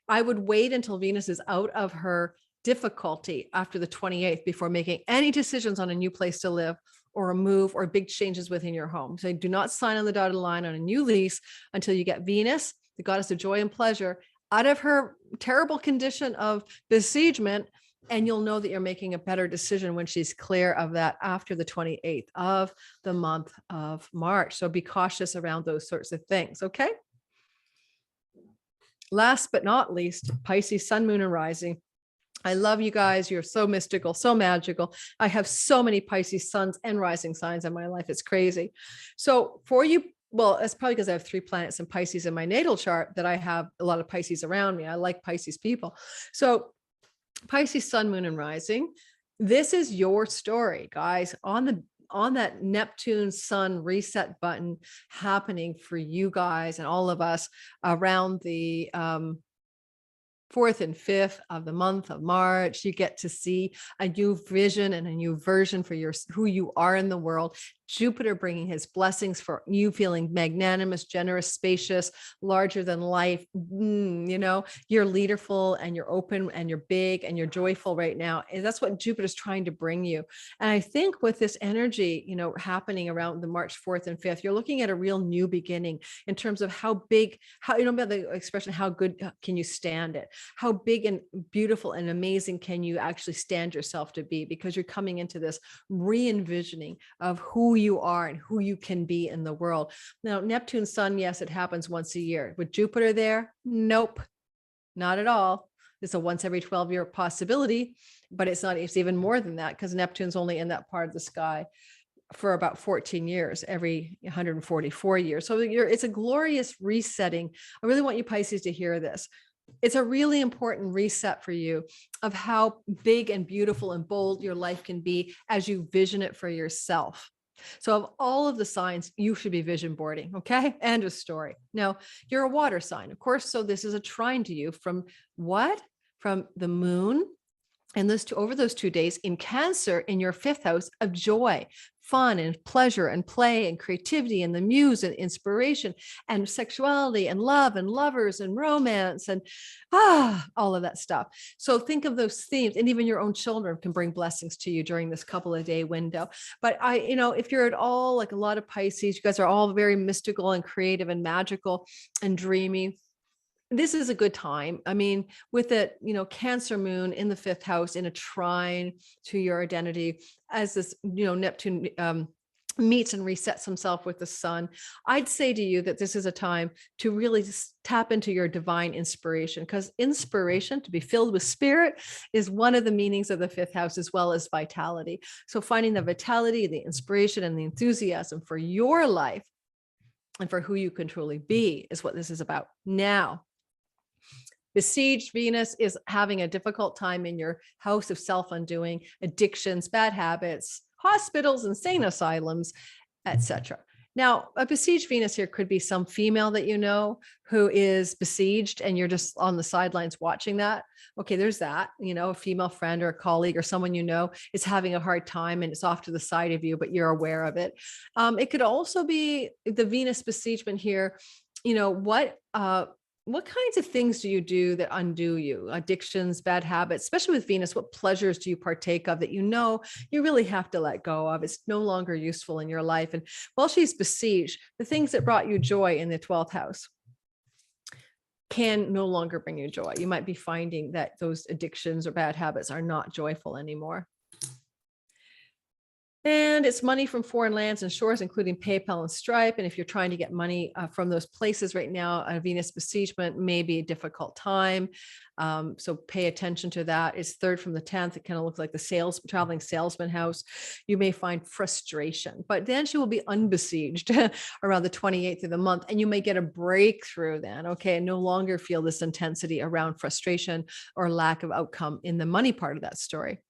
I would wait until Venus is out of her difficulty after the 28th before making any decisions on a new place to live or a move or big changes within your home. So do not sign on the dotted line on a new lease until you get Venus, the goddess of joy and pleasure, out of her terrible condition of besiegement. And you'll know that you're making a better decision when she's clear of that after the 28th of the month of March. So be cautious around those sorts of things. Okay. Last but not least, Pisces, sun, moon, and rising. I love you guys. You're so mystical, so magical. I have so many Pisces suns and rising signs in my life. It's crazy. So for you, well, it's probably because I have 3 planets in Pisces in my natal chart that I have a lot of Pisces around me. I like Pisces people. So Pisces, sun, moon, and rising. This is your story, guys, on that Neptune sun reset button happening for you guys and all of us around the 4th and 5th of the month of March. You get to see a new vision and a new version for who you are in the world. Jupiter bringing his blessings for you, feeling magnanimous, generous, spacious, larger than life. You're leaderful and you're open and you're big and you're joyful right now. And that's what Jupiter's trying to bring you. And I think with this energy, happening around the March 4th and 5th, you're looking at a real new beginning in terms of how big, about the expression, how good can you stand it? How big and beautiful and amazing can you actually stand yourself to be? Because you're coming into this re-envisioning of who you are and who you can be in the world. Now, Neptune sun, yes, it happens once a year. With Jupiter there, nope, not at all. It's a once every 12-year possibility, but it's even more than that because Neptune's only in that part of the sky for about 14 years, every 144 years. So it's a glorious resetting. I really want you Pisces to hear this. It's a really important reset for you of how big and beautiful and bold your life can be as you vision it for yourself. So of all of the signs, you should be vision boarding. Okay. End of story. Now you're a water sign, of course. So this is a trine to you from what? From the moon. And over those 2 days in Cancer in your 5th house of joy, fun and pleasure and play and creativity and the muse and inspiration and sexuality and love and lovers and romance and all of that stuff. So think of those themes, and even your own children can bring blessings to you during this couple of day window. But if you're at all like a lot of Pisces, you guys are all very mystical and creative and magical and dreamy. This is a good time. I mean, with it, Cancer moon in the 5th house in a trine to your identity as this, Neptune meets and resets himself with the sun. I'd say to you that this is a time to really tap into your divine inspiration, because inspiration, to be filled with spirit, is one of the meanings of the 5th house, as well as vitality. So finding the vitality, the inspiration, and the enthusiasm for your life and for who you can truly be is what this is about. Now, besieged Venus is having a difficult time in your house of self-undoing, addictions, bad habits, hospitals, insane asylums, etc. Now, a besieged Venus here could be some female that you know who is besieged and you're just on the sidelines watching that. Okay, there's that, a female friend or a colleague or someone is having a hard time and it's off to the side of you, but you're aware of it. It could also be the Venus besiegement here. What kinds of things do you do that undo you? Addictions, bad habits, especially with Venus, what pleasures do you partake of that you really have to let go of? It's no longer useful in your life. And while she's besieged, the things that brought you joy in the 12th house can no longer bring you joy. You might be finding that those addictions or bad habits are not joyful anymore. And it's money from foreign lands and shores, including PayPal and Stripe. And if you're trying to get money from those places right now, a Venus besiegement may be a difficult time. So pay attention to that. It's third from the 10th. It kind of looks like the traveling salesman house. You may find frustration, but then she will be unbesieged around the 28th of the month. And you may get a breakthrough then, okay, and no longer feel this intensity around frustration or lack of outcome in the money part of that story.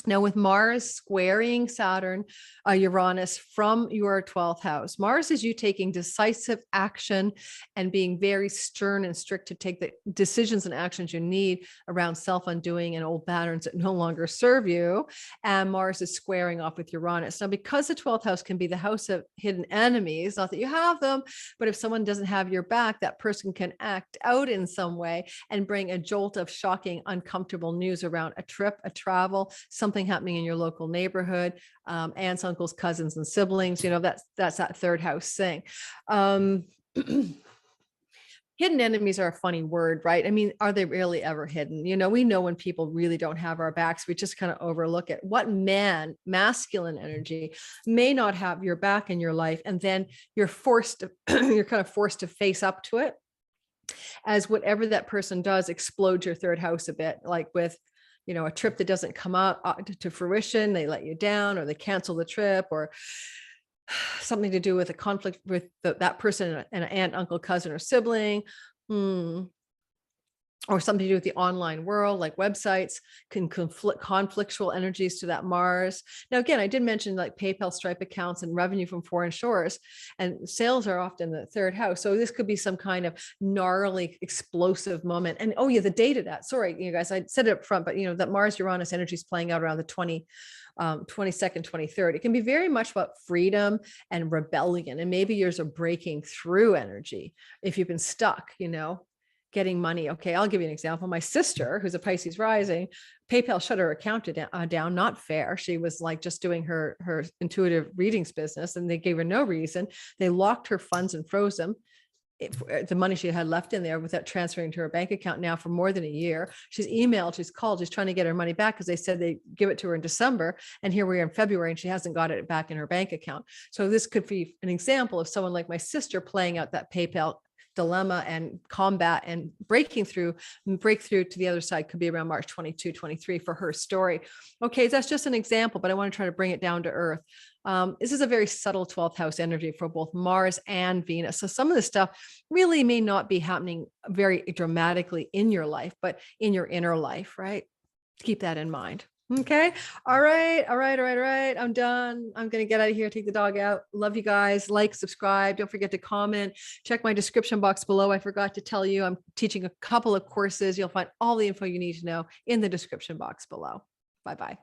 Now, with Mars squaring Saturn, Uranus from your 12th house, Mars is you taking decisive action and being very stern and strict to take the decisions and actions you need around self-undoing and old patterns that no longer serve you. And Mars is squaring off with Uranus. Now, because the 12th house can be the house of hidden enemies, not that you have them, but if someone doesn't have your back, that person can act out in some way and bring a jolt of shocking, uncomfortable news around a trip, a travel, something happening in your local neighborhood, aunts, uncles, cousins, and siblings. That's that third house thing. Hidden enemies are a funny word, right? I mean, are they really ever hidden? We know when people really don't have our backs, we just kind of overlook it. What masculine energy may not have your back in your life, and then you're kind of forced to face up to it, as whatever that person does explodes your third house a bit, like with a trip that doesn't come up to fruition, they let you down, or they cancel the trip, or something to do with a conflict with that person, an aunt, uncle, cousin, or sibling. Or something to do with the online world, like websites, can conflictual energies to that Mars. Now, again, I did mention like PayPal, Stripe accounts, and revenue from foreign shores, and sales are often the third house. So this could be some kind of gnarly, explosive moment. And oh yeah, the date of that. Sorry, you guys, I said it up front, but that Mars Uranus energy is playing out around the 22nd, 23rd. It can be very much about freedom and rebellion, and maybe yours are breaking through energy. If you've been stuck, getting money. Okay, I'll give you an example. My sister, who's a Pisces rising, PayPal shut her account down. Not fair. She was like just doing her intuitive readings business, and they gave her no reason. They locked her funds and froze them. The money she had left in there without transferring to her bank account now for more than a year. She's emailed, she's called, she's trying to get her money back because they said they give it to her in December, and here we are in February and she hasn't got it back in her bank account. So this could be an example of someone like my sister playing out that PayPal dilemma and combat and breakthrough to the other side. Could be around March 22, 23 for her story. Okay, that's just an example, but I want to try to bring it down to earth. This is a very subtle 12th house energy for both Mars and Venus. So some of this stuff really may not be happening very dramatically in your life, but in your inner life, right? Keep that in mind. Okay. All right. I'm done. I'm going to get out of here, take the dog out. Love you guys. Like, subscribe. Don't forget to comment. Check my description box below. I forgot to tell you, I'm teaching a couple of courses. You'll find all the info you need to know in the description box below. Bye-bye.